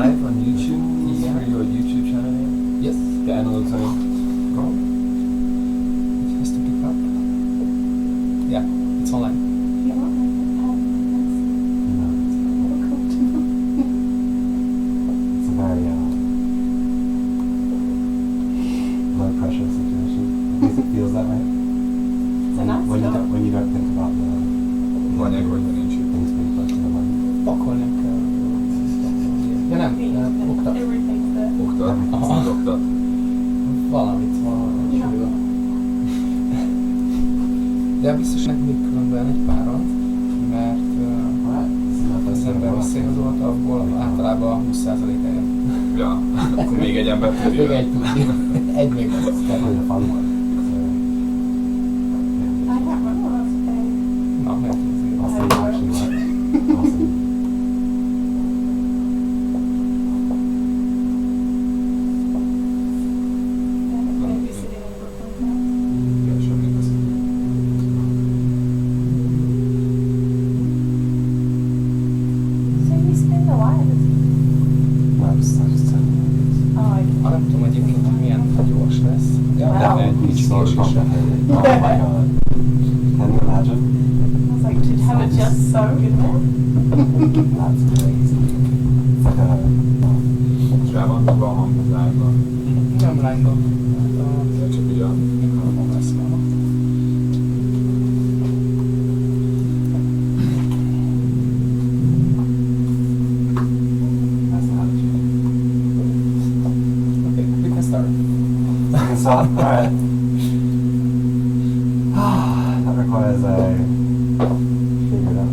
live on YouTube? Yeah. For your YouTube channel? Yes. The Analogue Zone. It has to pick up. Yeah, it's online. You want my It's a very low pressure situation. At least it feels that way. It's a nice when you don't think about the Vagy nincs. things being close to the mind. Pakolni kell. Ja nem, oktat. Everything's there. Oktat? Aha. Mit oktat? Valamit van. Ja. De biztos még különben egy párat, mert az ember visszaigazolta, abból általában 20%-a jön. Ja, akkor még egy ember tudja. Még egy tudja. Egy még az. Definitely a fun one. I can't remember what else to say. Na, mert azért. I'll see you actually like. Awesome. Maybe sitting in Brooklyn. Igen, semmi köszönöm. So you spin the wires? No, I just Oh, I Ha nem tudom egyébként, hogy milyen gyors lesz. De Wow. lenne egy It's kicsi so késése. complicated. Oh my god. Can you imagine? was like, to have it just so in there? That's crazy. It's like a... És rá van tudva a hangzásban. Nem lányban. De csak ugye Mikrofonon lesz már. That's the attitude. Okay, we can start. I can start. Alright. That requires a... figure it out.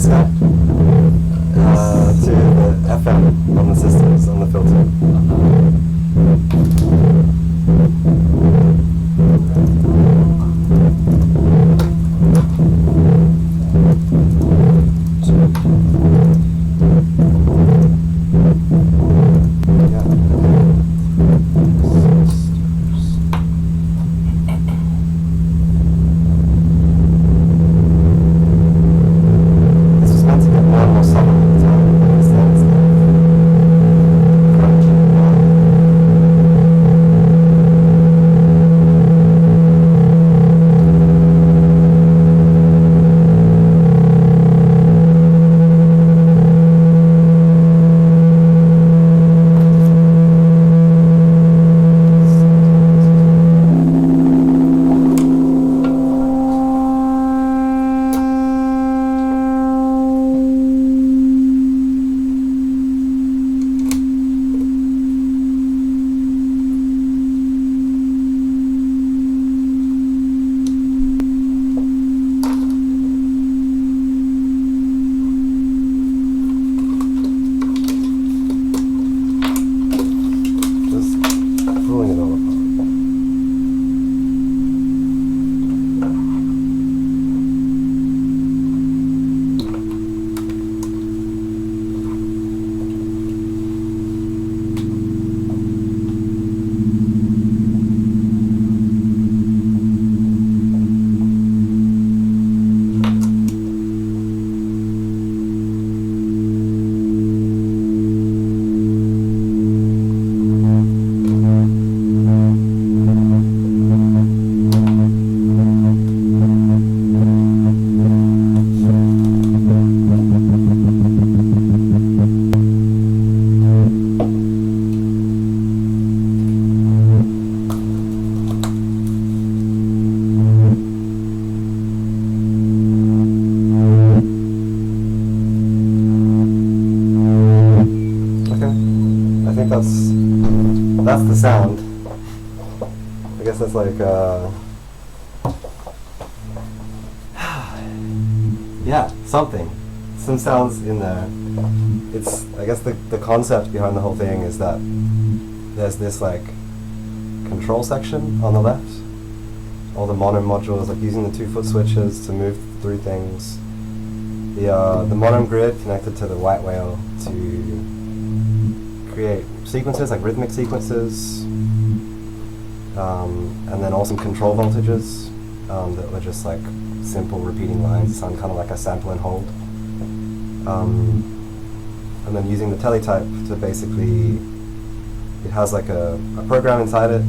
this guy to the FM on the systems on the filter. That's the sound. I guess that's like, yeah, something. Some sounds in there. It's, I guess the concept behind the whole thing is that there's this like control section on the left. All the Monome modules, like using the 2-foot switches to move through things. The Monome grid connected to the white whale to create sequences, like rhythmic sequences, and then also control voltages that were just like simple repeating lines, sound kind of like a sample and hold. And then using the teletype to basically, it has like a program inside it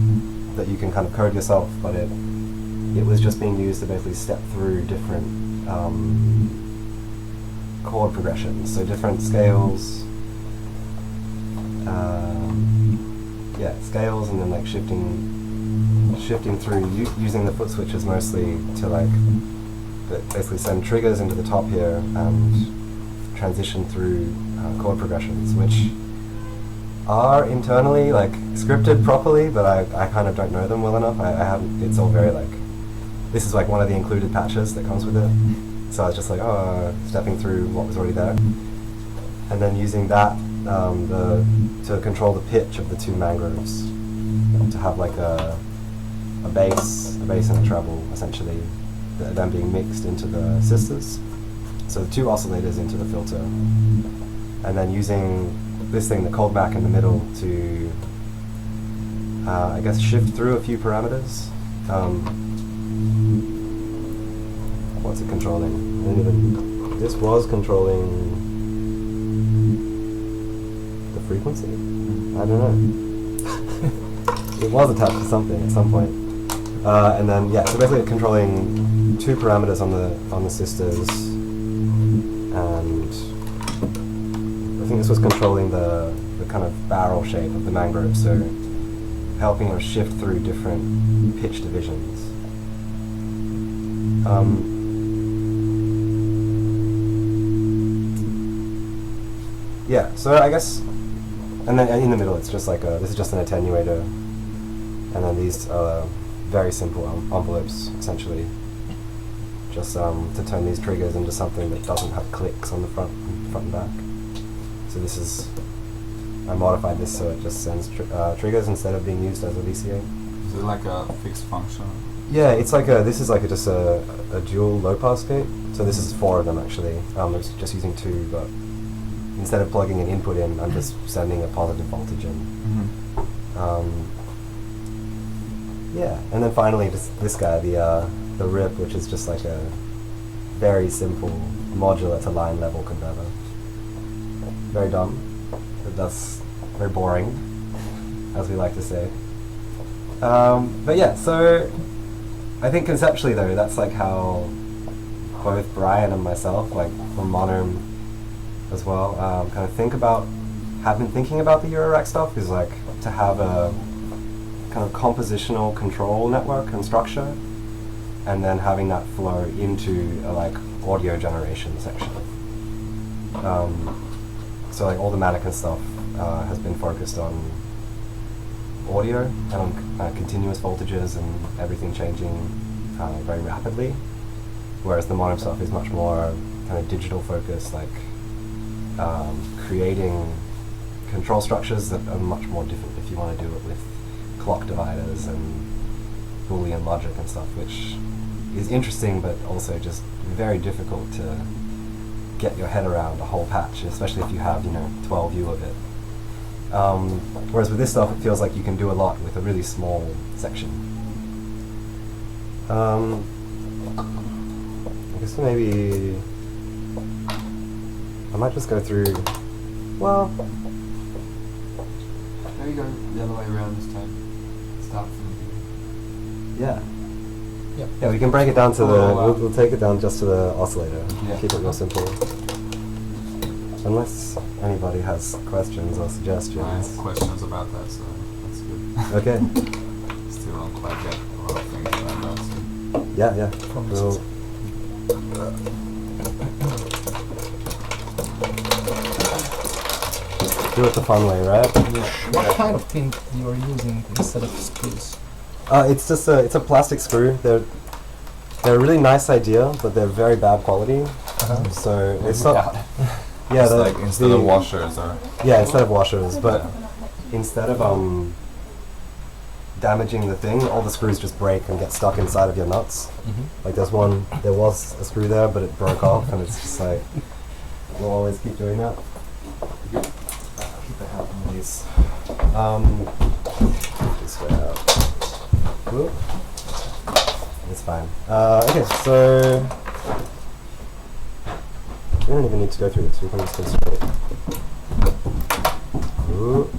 that you can kind of code yourself, but it was just being used to basically step through different chord progressions, so different scales, scales, and then like shifting through using the foot switches mostly to like basically send triggers into the top here and transition through chord progressions, which are internally like scripted properly, but I kind of don't know them well enough. I haven't. It's all very like, this is like one of the included patches that comes with it. So I was just like, stepping through what was already there, and then using that to control the pitch of the two mangroves, to have like a bass and a treble essentially, them being mixed into the sisters. So the two oscillators into the filter, and then using this thing, the cold back in the middle, to I guess shift through a few parameters. What's it controlling? This was controlling the frequency? I don't know. It was attached to something at some point. And then, yeah, so basically controlling two parameters on the sisters, and I think this was controlling the kind of barrel shape of the mangrove, so helping us shift through different pitch divisions. Yeah, so I guess, and then in the middle it's just like this is just an attenuator, and then these are very simple envelopes, essentially, just to turn these triggers into something that doesn't have clicks on the front and back. So this is, I modified this so it just sends triggers instead of being used as a VCA. Is it like a fixed function? Yeah, it's like this is like just a dual low pass gate. So this is 4 of them actually. I'm just using 2, but instead of plugging an input in, I'm just sending a positive voltage in. Yeah, and then finally this guy, the RIP, which is just like a very simple modular to line level converter. Very dumb, but that's very boring, as we like to say. But yeah, so I think conceptually though, that's like how both Brian and myself, like from Monome as well, kind of have been thinking about the Eurorack stuff, is like to have a kind of compositional control network and structure, and then having that flow into a like audio generation section. So like all the Mannequin stuff has been focused on audio and on continuous voltages and everything changing very rapidly, whereas the Monome stuff is much more kind of digital focused, like creating control structures that are much more different if you want to do it with clock dividers and Boolean logic and stuff, which is interesting but also just very difficult to get your head around a whole patch, especially if you have 12U of it. Whereas with this stuff, it feels like you can do a lot with a really small section. I guess maybe I might just go through. Well, Maybe go the other way around this time. Start from yeah. Yep. Yeah, we can break it down to Oh, we'll take it down just to the oscillator. Yeah. Keep it real simple. Unless anybody has questions or I have suggestions. questions about that, so that's good. Okay. Still don't quite get a lot of things about that. So. Yeah. We'll do it the fun way, right? What kind of pin you are using instead of screws? It's just it's a plastic screw. They're a really nice idea, but they're very bad quality. So it's not. Yeah, It's like instead of washers or... Yeah, instead of washers, but instead of damaging the thing, all the screws just break and get stuck inside of your nuts. Like there was a screw there, but it broke off, and it's just like we'll always keep doing that. Keep the help on these. This way out. Whoop. It's fine. Okay, so we don't even need to go through this. We can just go straight. Ooh.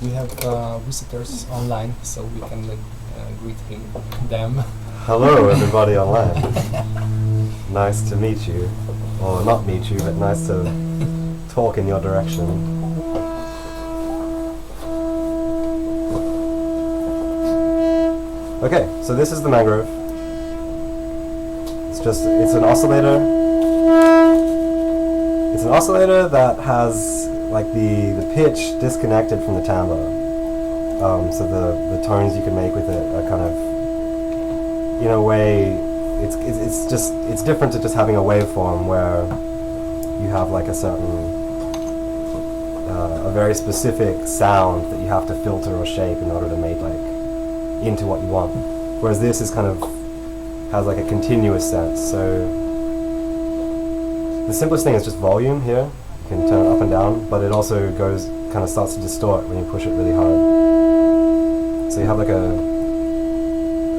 We have visitors online, so we can greet them. Hello, everybody online. Nice to meet you. Or not meet you, but nice to talk in your direction. Okay, so this is the mangrove. It's an oscillator. It's an oscillator that has like the pitch disconnected from the timbre. So the tones you can make with it are kind of, in a way, it's different to just having a waveform where you have like a certain, a very specific sound that you have to filter or shape in order to make like into what you want. Whereas this is kind of has like a continuous sense. So the simplest thing is just volume here. You can turn it up and down, but it also kind of starts to distort when you push it really hard. So you have like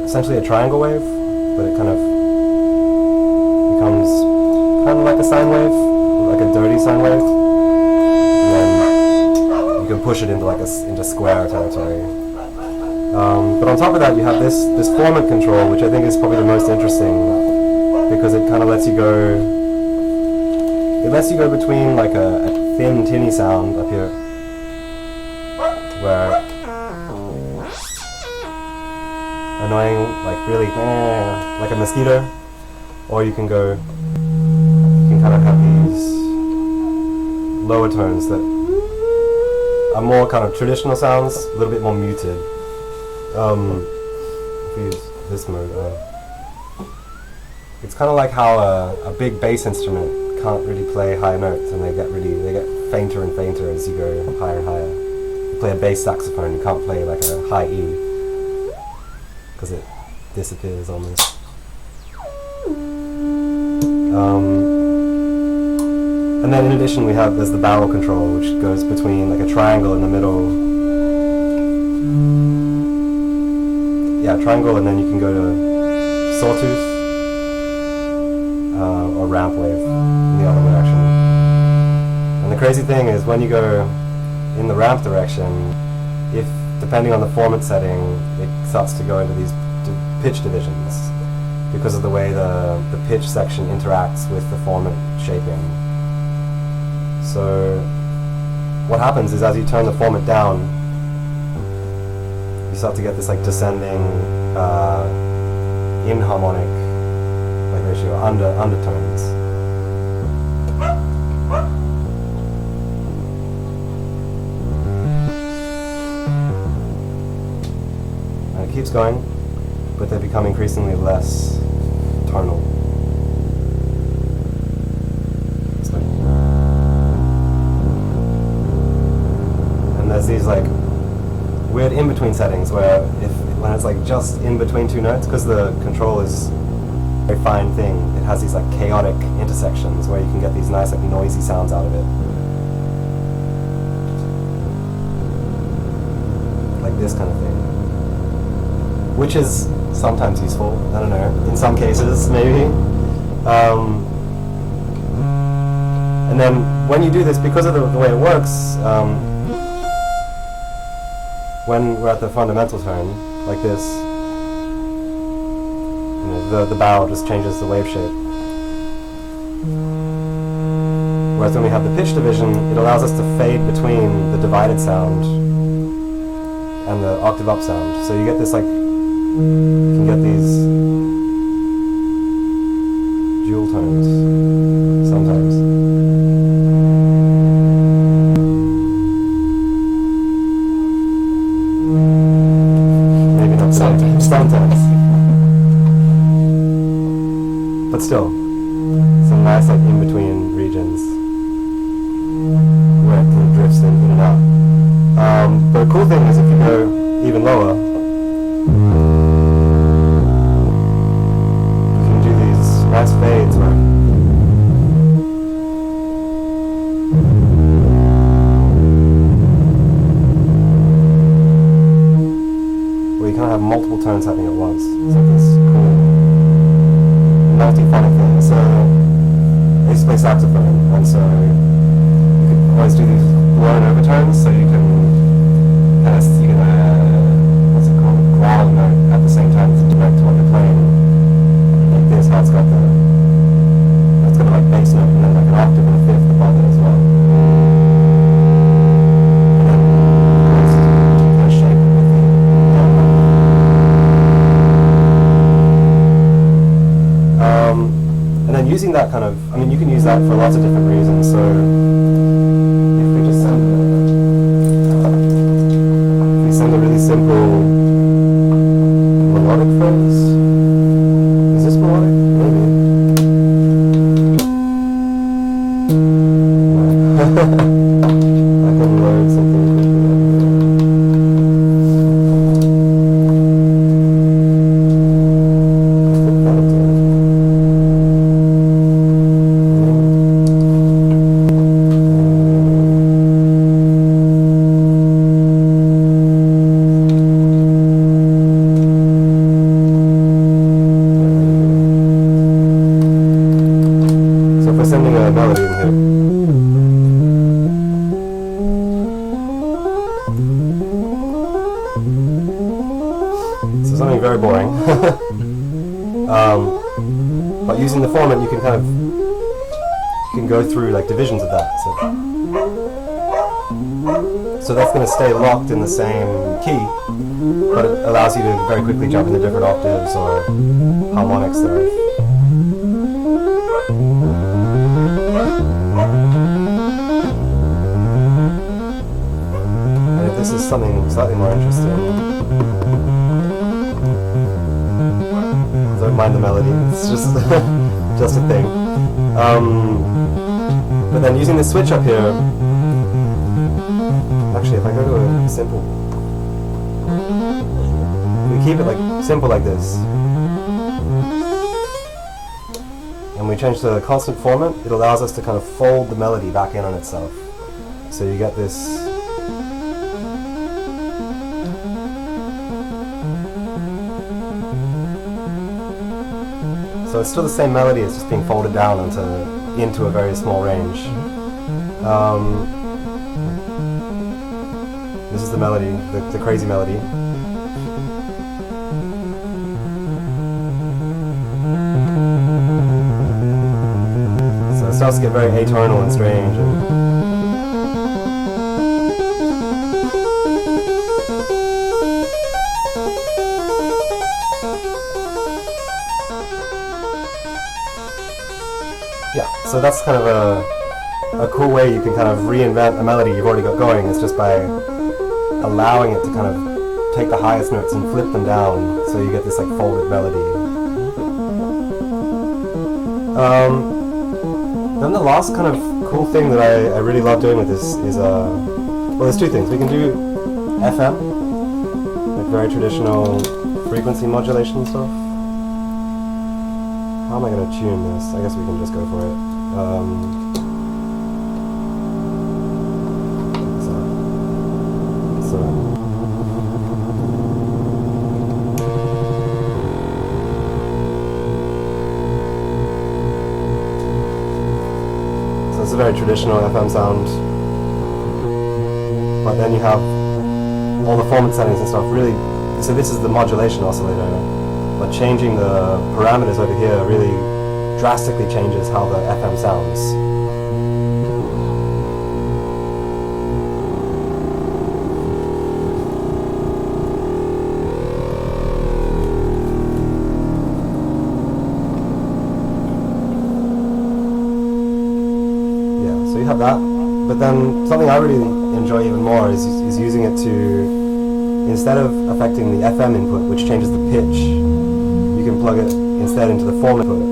essentially a triangle wave, but it kind of becomes kind of like a sine wave, like a dirty sine wave. And then you can push it into into square territory. But on top of that, you have this formant control, which I think is probably the most interesting, because it kind of lets you go. It lets you go between like a thin, tinny sound up here, where annoying, like really, like a mosquito, or you can kind of have these lower tones that are more kind of traditional sounds, a little bit more muted. If we use this mode. It's kind of like how a big bass instrument can't really play high notes, and they get fainter and fainter as you go higher and higher. You play a bass saxophone, you can't play like a high E because it disappears almost. And then in addition there's the barrel control, which goes between like a triangle in the middle. Yeah, triangle, and then you can go to sawtooth or ramp wave in the other direction. And the crazy thing is when you go in the ramp direction, if depending on the formant setting, it starts to go into these pitch divisions because of the way the pitch section interacts with the formant shaping. So what happens is as you turn the formant down, you start to get this like descending inharmonic like ratio, undertones. And it keeps going, but they become increasingly less tonal. And there's these like weird in-between settings where when it's like just in between two notes, because the control is a very fine thing, it has these like chaotic intersections where you can get these nice like noisy sounds out of it. Like this kind of thing. Which is sometimes useful, I don't know, in some cases maybe. And then when you do this, because of the way it works, when we're at the fundamental tone, like this, you know, the barrel just changes the wave shape. Whereas when we have the pitch division, it allows us to fade between the divided sound and the octave up sound. So you get this like, you can get these dual tones sometimes. Maybe not today. Sometimes. But still, some nice like in-between regions where it kind of drifts in and out. But the cool thing is if you go even lower, you can do these nice fades where you kind of have multiple tones happening at once. It's like this cool multiphonic thing. So I used to play saxophone, and so you could always do these blown overtones, so you can what's it called, growl a note at the same time to direct to what you're playing. Like this, how it's got a like bass note and then like an octave and a fifth above it as well. And then of course you kind of shape it with the and then using that kind of, I mean you can use that for lots of different reasons. So if we just send a really simple melodic phrase. Is this melodic? Maybe. No. I can load something quickly over sending a melody in here. So something very boring. But using the formant, you can kind of go through like divisions of that. So that's going to stay locked in the same key, but it allows you to very quickly jump into different octaves or harmonics there. And if this is something slightly more interesting, mind the melody. It's just just a thing. But then using the switch up here, actually, if I go to a simple, we keep it like simple like this, and we change to a constant format, it allows us to kind of fold the melody back in on itself. So you get this. So it's still the same melody, it's just being folded down into a very small range. This is the melody, the crazy melody. So it starts to get very atonal and strange. Yeah, so that's kind of a cool way you can kind of reinvent a melody you've already got going. It's just by allowing it to kind of take the highest notes and flip them down, so you get this like folded melody. Then the last kind of cool thing that I really love doing with this is, well, there's two things. We can do FM, like very traditional frequency modulation stuff. How am I going to tune this? I guess we can just go for it. So it's a very traditional FM sound. But then you have all the format settings and stuff. Really, so this is the modulation oscillator. But changing the parameters over here really drastically changes how the FM sounds. Yeah, so you have that. But then something I really enjoy even more is using it to, instead of affecting the FM input, which changes the pitch, you can plug it instead into the format input.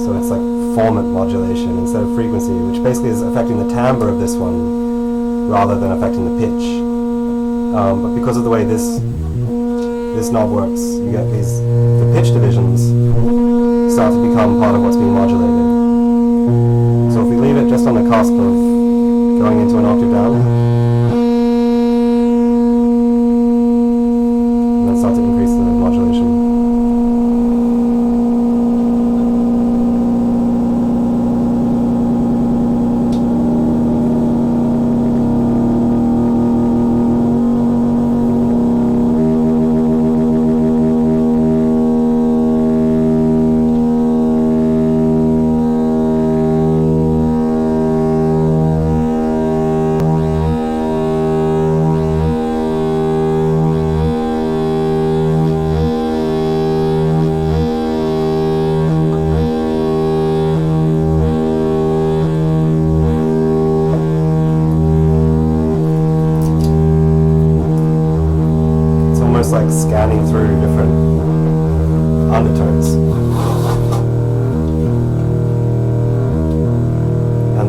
So it's like format modulation instead of frequency, which basically is affecting the timbre of this one rather than affecting the pitch. But because of the way this knob works, you get the pitch divisions start to become part of what's being modulated. So if we leave it just on the cusp of going into an octave down, and then start to increase the modulation. Like scanning through different undertones, and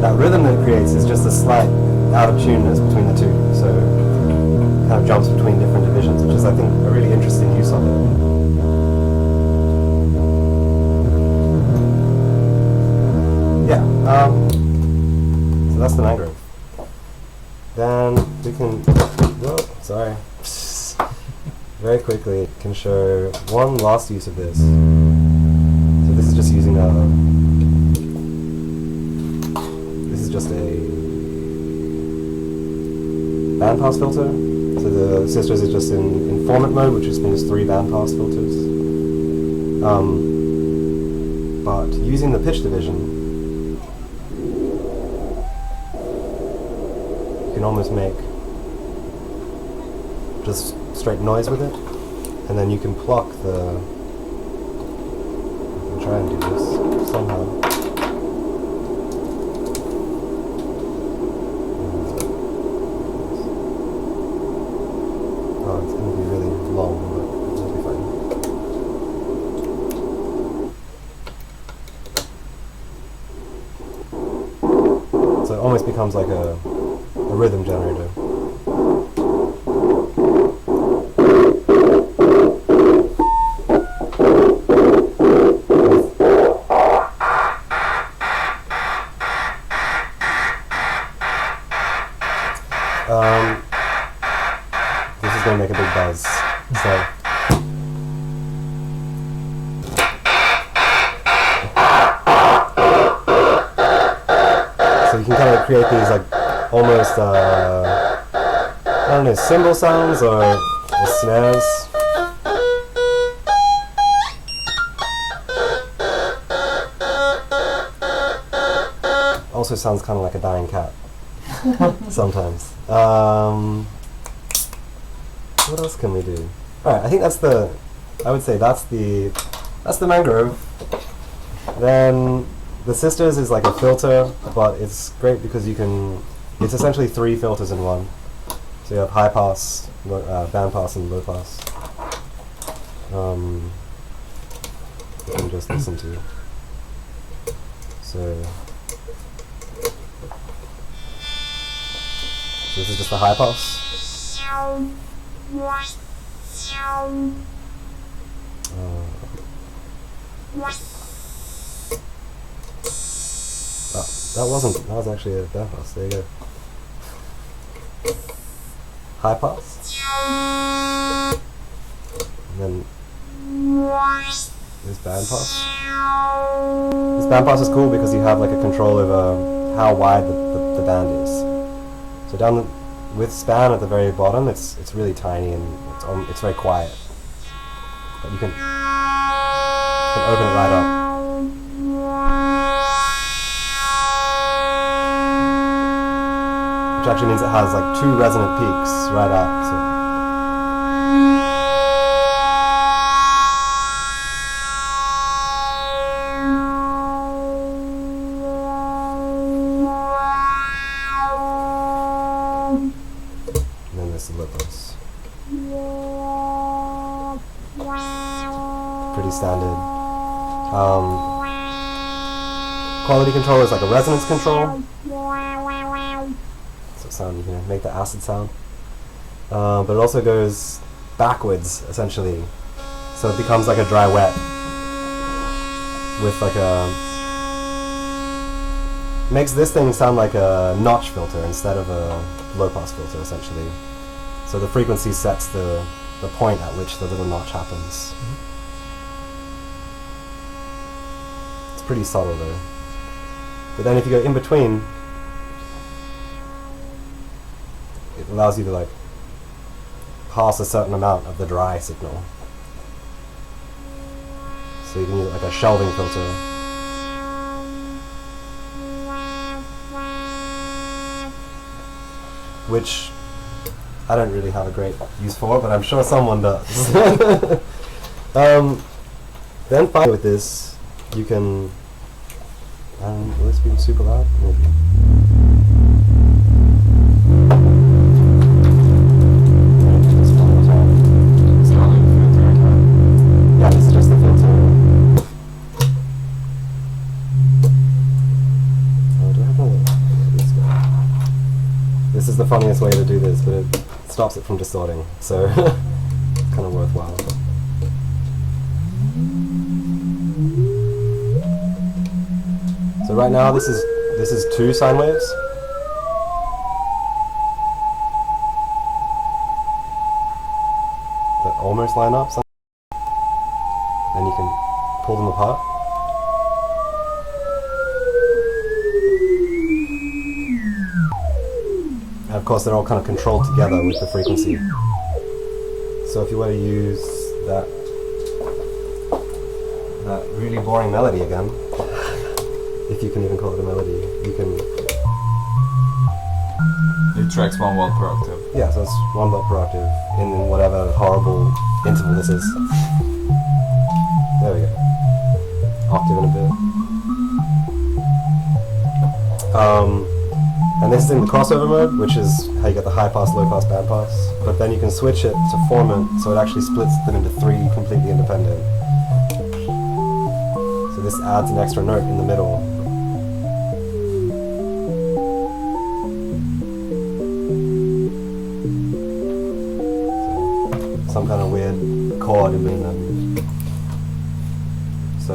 that rhythm that it creates is just a slight out of tuneness between the two, so it kind of jumps between different divisions, which is, I think, a really interesting use of it. Yeah, so that's the mangrove. Then we can, sorry, very quickly can show one last use of this. So this is just using this is just a bandpass filter. So the Sisters is just in format mode, which just means 3 bandpass filters. But using the pitch division, you can almost make just straight noise with it, and then you can pluck the. I can try and do this somehow. Oh, it's going to be really long, but it'll be fine. becomes like a rhythm generator. This is going to make a big buzz. So. So you can kind of create these like almost, I don't know, cymbal sounds or snares. Also sounds kind of like a dying cat sometimes. What else can we do? Alright, I think I would say that's the mangrove. Then the Sisters is like a filter, but it's great because it's essentially 3 filters in one. So you have high pass, band pass, and low pass. You can just listen to. So this is just the high pass. That was actually a band pass. There you go. High pass. And then this band pass. This band pass is cool because you have like a control over how wide the band is. So with span at the very bottom, it's really tiny and it's very quiet. But you can open it right up. Which actually means it has like 2 resonant peaks right out. So. And then this is low pass. Pretty standard. Quality control is like a resonance control. Sound, you know, make the acid sound, but it also goes backwards essentially, so it becomes like a dry wet with like makes this thing sound like a notch filter instead of a low pass filter essentially. So the frequency sets the point at which the little notch happens. It's pretty subtle though, but then if you go in between, it allows you to like pass a certain amount of the dry signal. So you can use like a shelving filter. Which I don't really have a great use for, but I'm sure someone does. Then finally with this, you can, will this be super loud? Maybe. Yeah, this is just the filter. Oh, do I have another? This is the funniest way to do this, but it stops it from distorting, so it's kind of worthwhile. So right now this is 2 sine waves. That almost line up. And you can pull them apart. And of course they're all kind of controlled together with the frequency. So if you were to use that really boring melody again, if you can even call it a melody, you can... It tracks 1 watt per octave. Yeah, so it's 1 watt per octave in whatever horrible interval this is. There we go. Octave and a bit. And this is in the crossover mode, which is how you get the high pass, low pass, band pass. But then you can switch it to formant, so it actually splits them into 3 completely independent. So this adds an extra note in the middle. So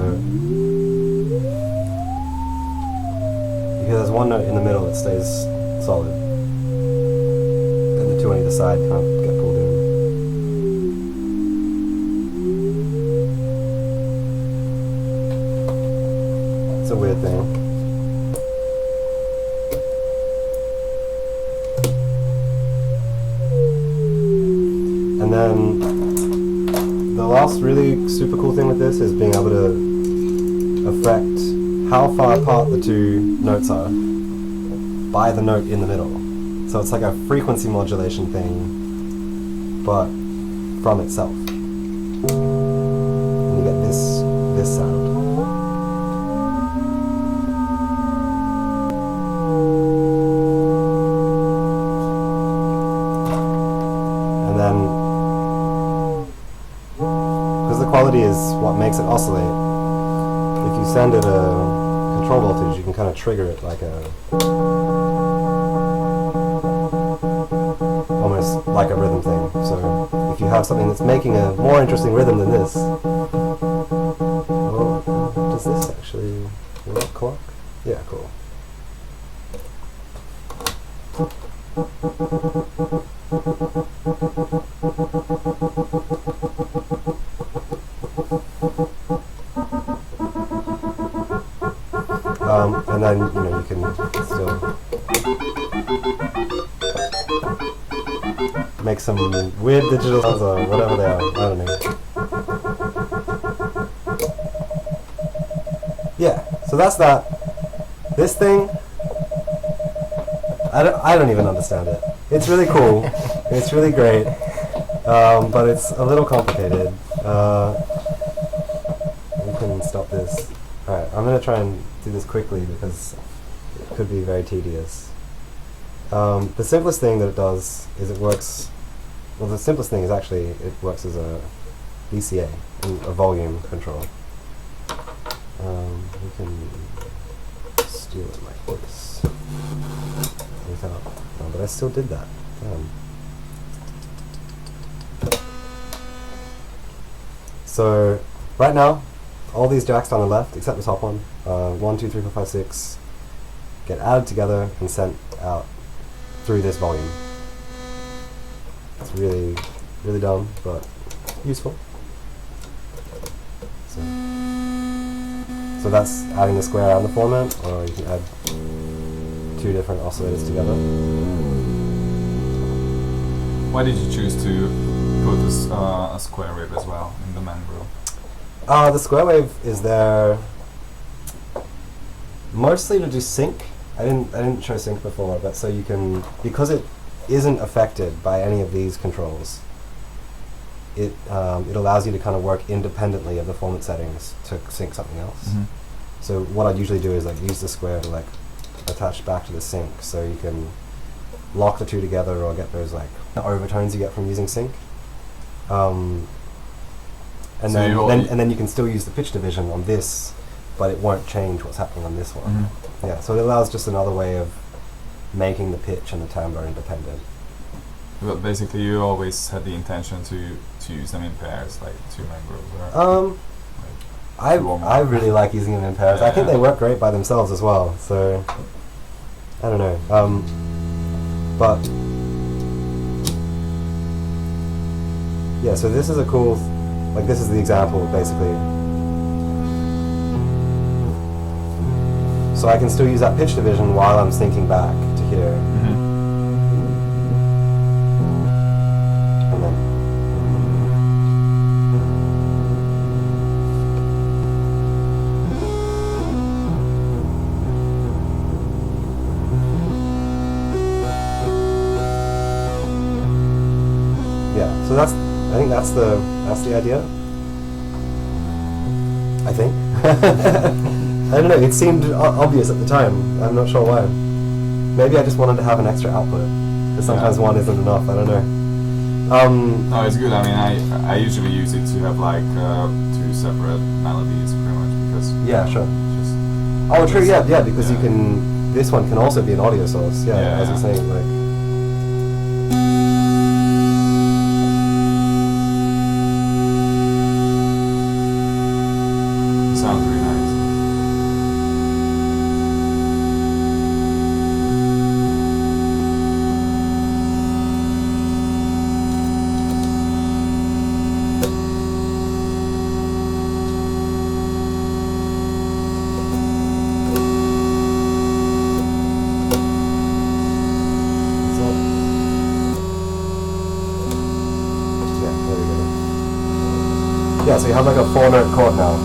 you hear there's one note in the middle that stays solid, and the two on either side kind of get pulled in. It's a weird thing. And then the last really super cool thing with this is being able to affect how far apart the two notes are by the note in the middle. So it's like a frequency modulation thing, but from itself. And you get this sound. And then, because the quality is what makes it oscillate, if you send it a control voltage, you can kind of trigger it like almost like a rhythm thing. So if you have something that's making a more interesting rhythm than this, well, does this actually work clock? Yeah, cool. And then, you know, you can still make some weird digital sounds or whatever they are. I don't know. Yeah, so that's that. This thing, I don't even understand it. It's really cool. It's really great. But it's a little complicated. We can stop this. Alright, I'm going to try and do this quickly because it could be very tedious. The simplest thing that it does is it works, well, the simplest thing is actually it works as a VCA, a volume control. We can steal it like this without, oh, but I still did that. Damn. So right now, all these jacks down the left, except the top one, 1, 2, 3, 4, 5, 6, get added together and sent out through this volume. It's really, really dumb, but useful. So that's adding the square and the format, or you can add two different oscillators together. Why did you choose to put a square wave as well in the main group? The square wave is there mostly to do sync. I didn't show sync before, but so you can, because it isn't affected by any of these controls, it allows you to kind of work independently of the format settings to sync something else. Mm-hmm. So what I'd usually do is like use the square to like attach back to the sync, so you can lock the two together or get those like overtones you get from using sync. And So then you can still use the pitch division on this, but it won't change what's happening on this one. Mm-hmm. Yeah, so it allows just another way of making the pitch and the timbre independent. But basically, you always had the intention to use them in pairs, like two main groups. Or I really like using them in pairs. I think they work great by themselves as well. So I don't know, but yeah. So this is a cool, like this is the example basically. So I can still use that pitch division while I'm syncing back to here. Mm-hmm. And then yeah, so I think that's the idea. I think. I don't know, it seemed obvious at the time. I'm not sure why. Maybe I just wanted to have an extra output, because sometimes one isn't enough, I don't know. No, it's good. I mean, I usually use it to have like two separate melodies, pretty much, because yeah, sure. just Oh, true, yeah, because you can, this one can also be an audio source, Yeah, as you're yeah. saying, like. Yeah, so you have like a 4-note chord now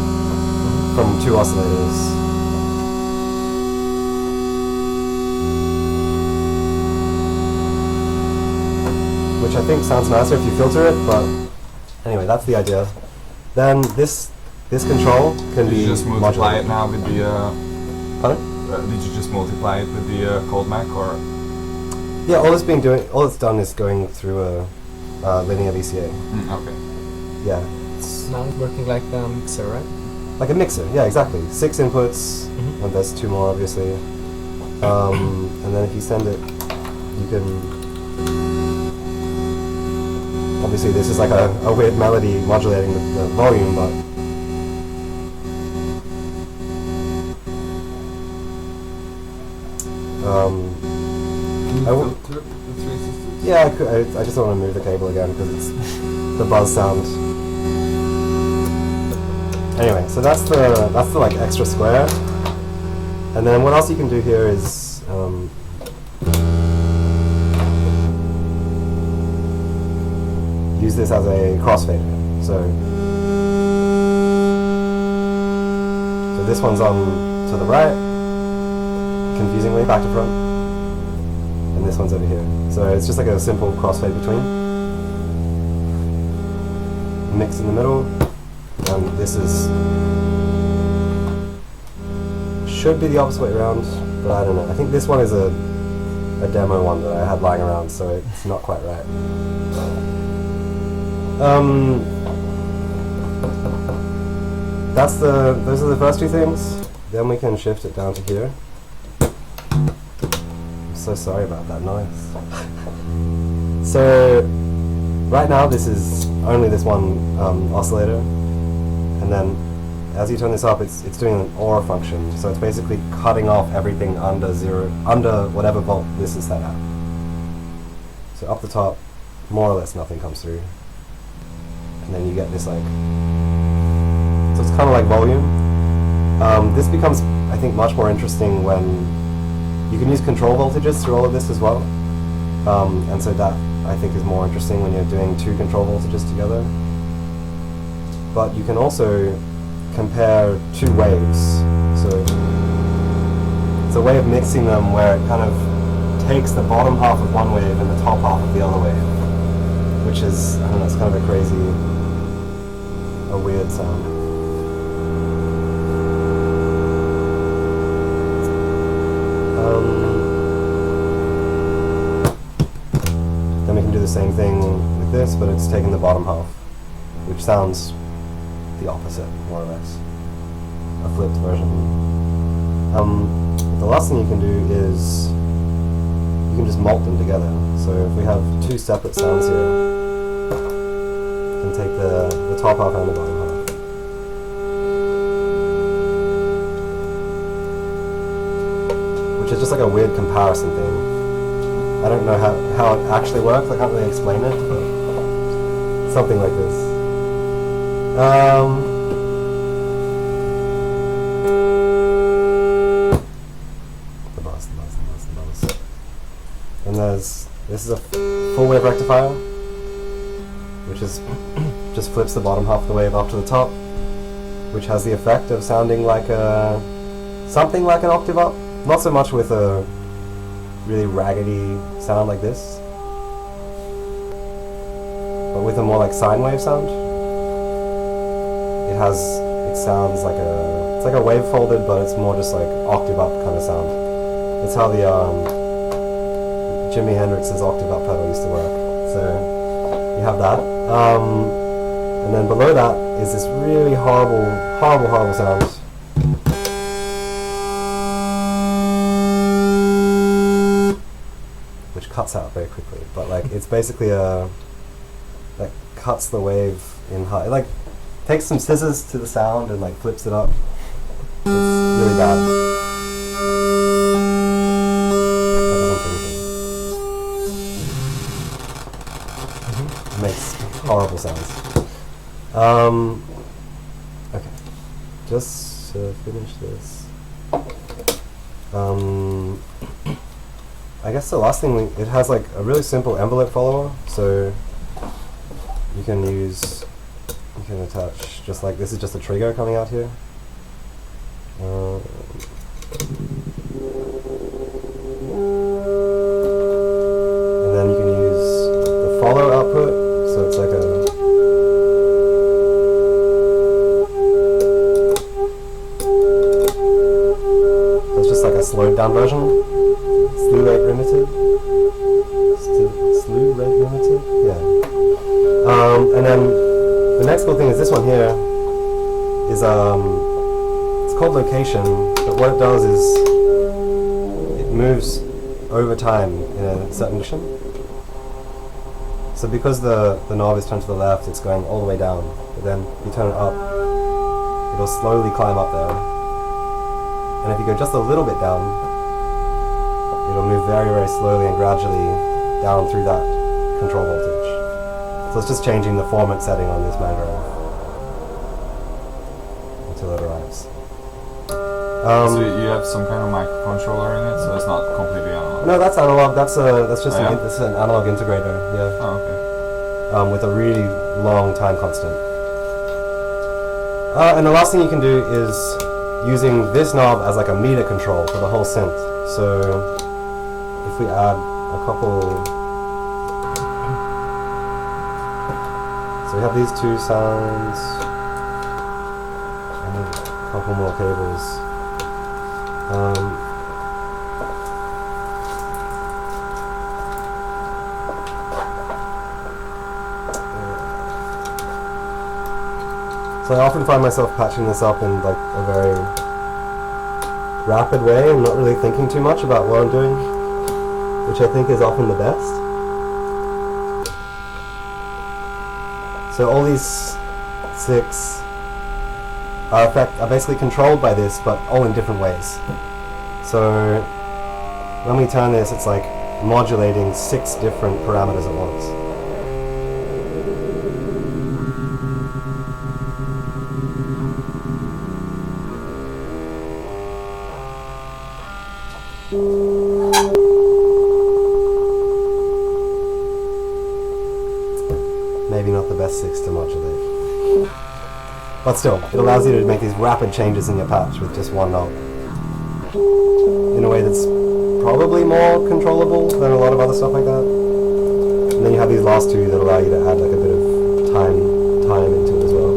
from 2 oscillators. Which I think sounds nicer if you filter it, but anyway, that's the idea. Then this control can Did be you just multiply modulated. it now with the? Pardon? Did you just multiply it with the cold Mac or? Yeah, all it's done is going through a linear VCA. Okay. Yeah, Now it's working like a mixer, right? like a mixer. Yeah, exactly. 6 inputs, Mhm. and there's 2 more obviously. And then if you send it, you can. Obviously, this is like a weird melody modulating the volume, but. Can I you w- filter the 360? Yeah, I just don't want to move the cable again because it's the buzz sound. Anyway, so that's the like extra square, and then what else you can do here is use this as a crossfader. So this one's on to the right, confusingly back to front. And this one's over here. So it's just like a simple crossfade between. Mix in the middle. And this should be the opposite way around, but I don't know. I think this one is a demo one that I had lying around, so it's not quite right. Those are the first 2 things. Then we can shift it down to here. So sorry about that noise. So right now this is only this one oscillator, and then as you turn this up, it's doing an OR function. So it's basically cutting off everything under whatever volt this is set at. So up the top, more or less nothing comes through, and then you get this like. So it's kind of like volume. This becomes, I think, much more interesting when. You can use control voltages through all of this as well, and so that I think is more interesting when you're doing 2 control voltages together. But you can also compare 2 waves. So it's a way of mixing them where it kind of takes the bottom half of one wave and the top half of the other wave, which is, I don't know, it's kind of a weird sound. Then we can do the same thing with this, but it's taking the bottom half, which sounds the opposite, more or less. A flipped version. The last thing you can do is you can just mult them together. So if we have 2 separate sounds here, you can take the top half and the bottom half. Which is just like a weird comparison thing. I don't know how it actually works, I can't really explain it, but something like this. The buzz. And this is a full wave rectifier, which is just flips the bottom half of the wave up to the top, which has the effect of sounding like something like an octave up. Not so much with a really raggedy sound like this, but with a more like sine wave sound. It sounds like it's like a wave folded, but it's more just like octave up kind of sound. It's how the Jimi Hendrix's octave up pedal used to work. So you have that, and then below that is this really horrible sound. Cuts out very quickly, but like it's basically like cuts the wave in high. It like takes some scissors to the sound and like flips it up. It's really bad. That doesn't do anything. It makes horrible sounds. Okay, just to finish this. I guess the last thing it has like a really simple envelope follower, so you can can attach just like this is just a trigger coming out here. And then you can use the follow output, so it's like a a slowed down version. Slew rate limited. Slew rate limited? Yeah. And then the next cool thing is this one here is it's called location, but what it does is it moves over time in a certain direction. So because the knob is turned to the left, it's going all the way down, but then you turn it up, it'll slowly climb up there. And if you go just a little bit down, it'll move very, very slowly and gradually down through that control voltage. So it's just changing the formant setting on this manual until it arrives. So you have some kind of microcontroller in it, so it's not completely analog? No, that's analog. That's just that's an analog integrator, yeah. Oh, okay. With a really long time constant. And the last thing you can do is using this knob as like a meter control for the whole synth. So if we add a couple, so we have these two sounds and a couple more cables. So I often find myself patching this up in like a very rapid way and not really thinking too much about what I'm doing, which I think is often the best. So all these 6 are basically controlled by this, but all in different ways. So when we turn this, it's like modulating 6 different parameters at once. Maybe not the best 6 to modulate. But still, it allows you to make these rapid changes in your patch with just one knob. In a way that's probably more controllable than a lot of other stuff like that. And then you have these last 2 that allow you to add like a bit of time into it as well.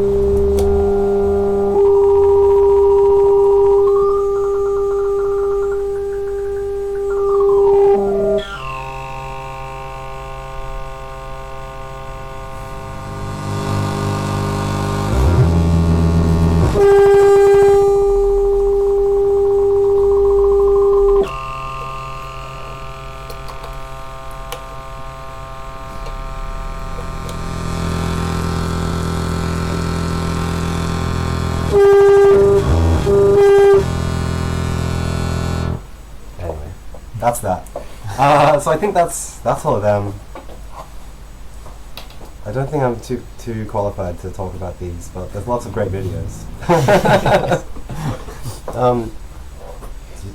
That's that. So I think that's all of them. I don't think I'm too qualified to talk about these, but there's lots of great videos.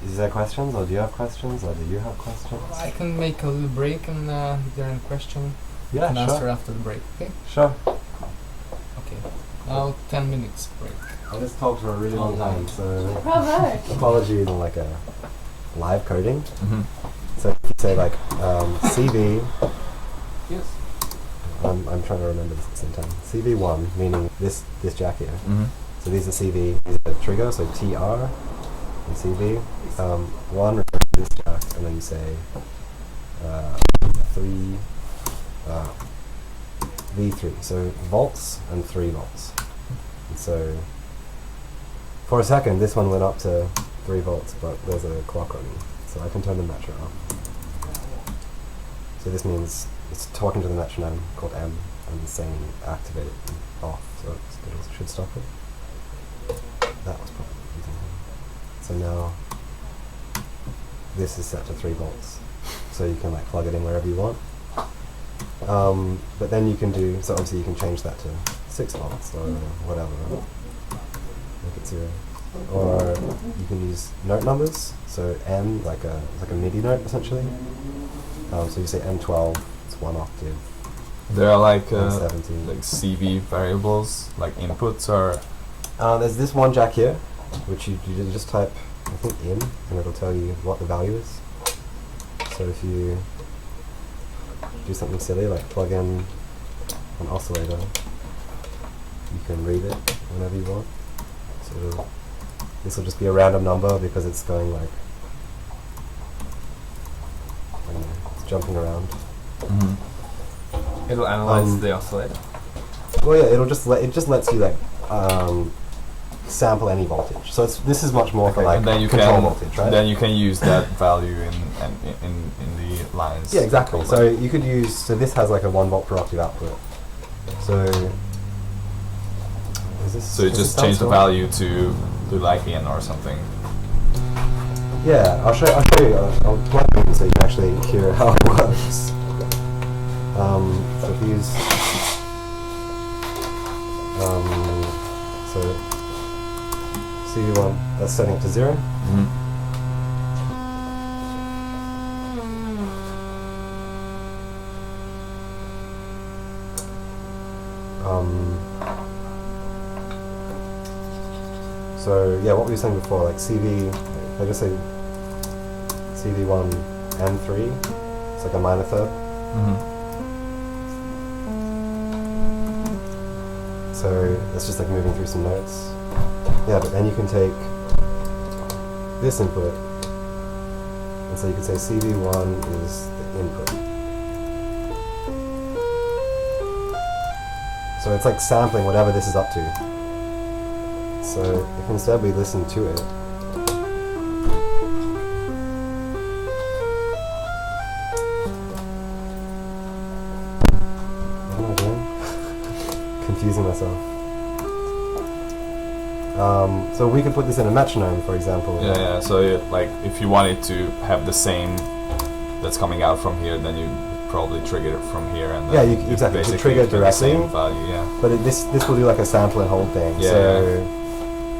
Is there questions, or do you have questions, or do you have questions? I can make a little break, and if there are any questions, you Yeah, can sure. answer after the break. Okay. Sure. Okay. Now 10 minutes break. I just talked for a really long time, so Bravo. apologies on like a live coding. Mm-hmm. So if you say like CV, Yes. I'm trying to remember this at the same time. CV1 meaning this jack here. Mm-hmm. So these are CV, these are trigger, so TR and CV. 1 refers to this jack, and then you say 3 V3. So volts and 3 volts. And so for a second, this one went up to 3 volts, but there's a clock running, so I can turn the metronome off. So this means it's talking to the metronome called M and saying activate it and off, so it should stop it. That was probably something. So now this is set to 3 volts, so you can like plug it in wherever you want. But then you can do, so obviously you can change that to 6 volts or whatever, make it 0. Or you can use note numbers, so M like a MIDI note essentially. So you say M12, it's 1 octave. There are like 170. CV variables, like inputs, or There's this one jack here, which you just type, I think, in, and it'll tell you what the value is. So if you do something silly like plug in an oscillator, you can read it whenever you want. So this will just be a random number because it's going like, I don't know, it's jumping around. It'll analyze the oscillator. Well, yeah, it just lets you like sample any voltage. So this is much more for like and then you control can voltage, right? then you can use that value in the lines. Yeah, exactly. So you could use, so this has like a 1 volt per octave output. So is this? So you does just this change the sound value to like in or something. Yeah, I'll show you. I'll plug it in so you can actually hear how it works. So if you use so CV1, that's setting it to 0. So yeah, what we were saying before, like CV, if I just say CV1 N3, it's like a minor third. So it's just like moving through some notes. Yeah, but then you can take this input, and so you can say CV1 is the input. So it's like sampling whatever this is up to. So if instead we listen to it, what am I doing? Confusing myself. So we could put this in a metronome, for example. Yeah. So like if you wanted to have the same that's coming out from here, then you probably trigger it from here, and Yeah, then exactly. You basically trigger it get the directly. same value. Yeah. But this will do like a sample and hold thing. Yeah, So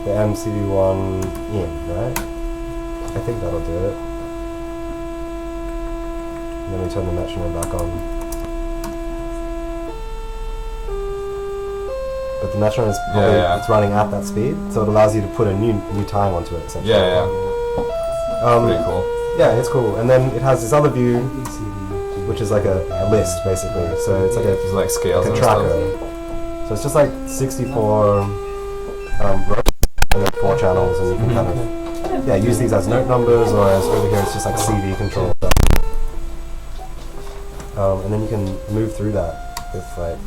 the MCV1 in, right? I think that'll do it. And then we turn the metronome back on. But the metronome is probably it's running at that speed, so it allows you to put a new time onto it essentially. Yeah. Pretty cool. Yeah, it's cool. And then it has this other view, which is like a list basically. So it's like It's like scales a and tracker. stuff. So it's just like 64 rows and then 4 channels, and you can kind of use these as note numbers, or as over here it's just like CV control stuff. And then you can move through that with like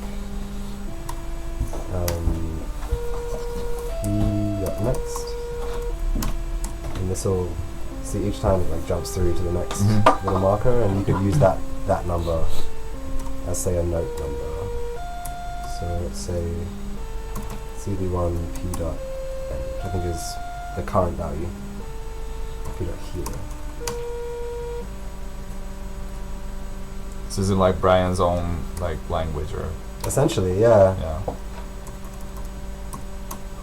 P up next, and this will see each time it like jumps through to the next little marker, and you could use that number as say a note number. So let's say CV1 P dot N, which I think is the current value. P dot here. So is it like Brian's own like language, or? Essentially, yeah. Yeah.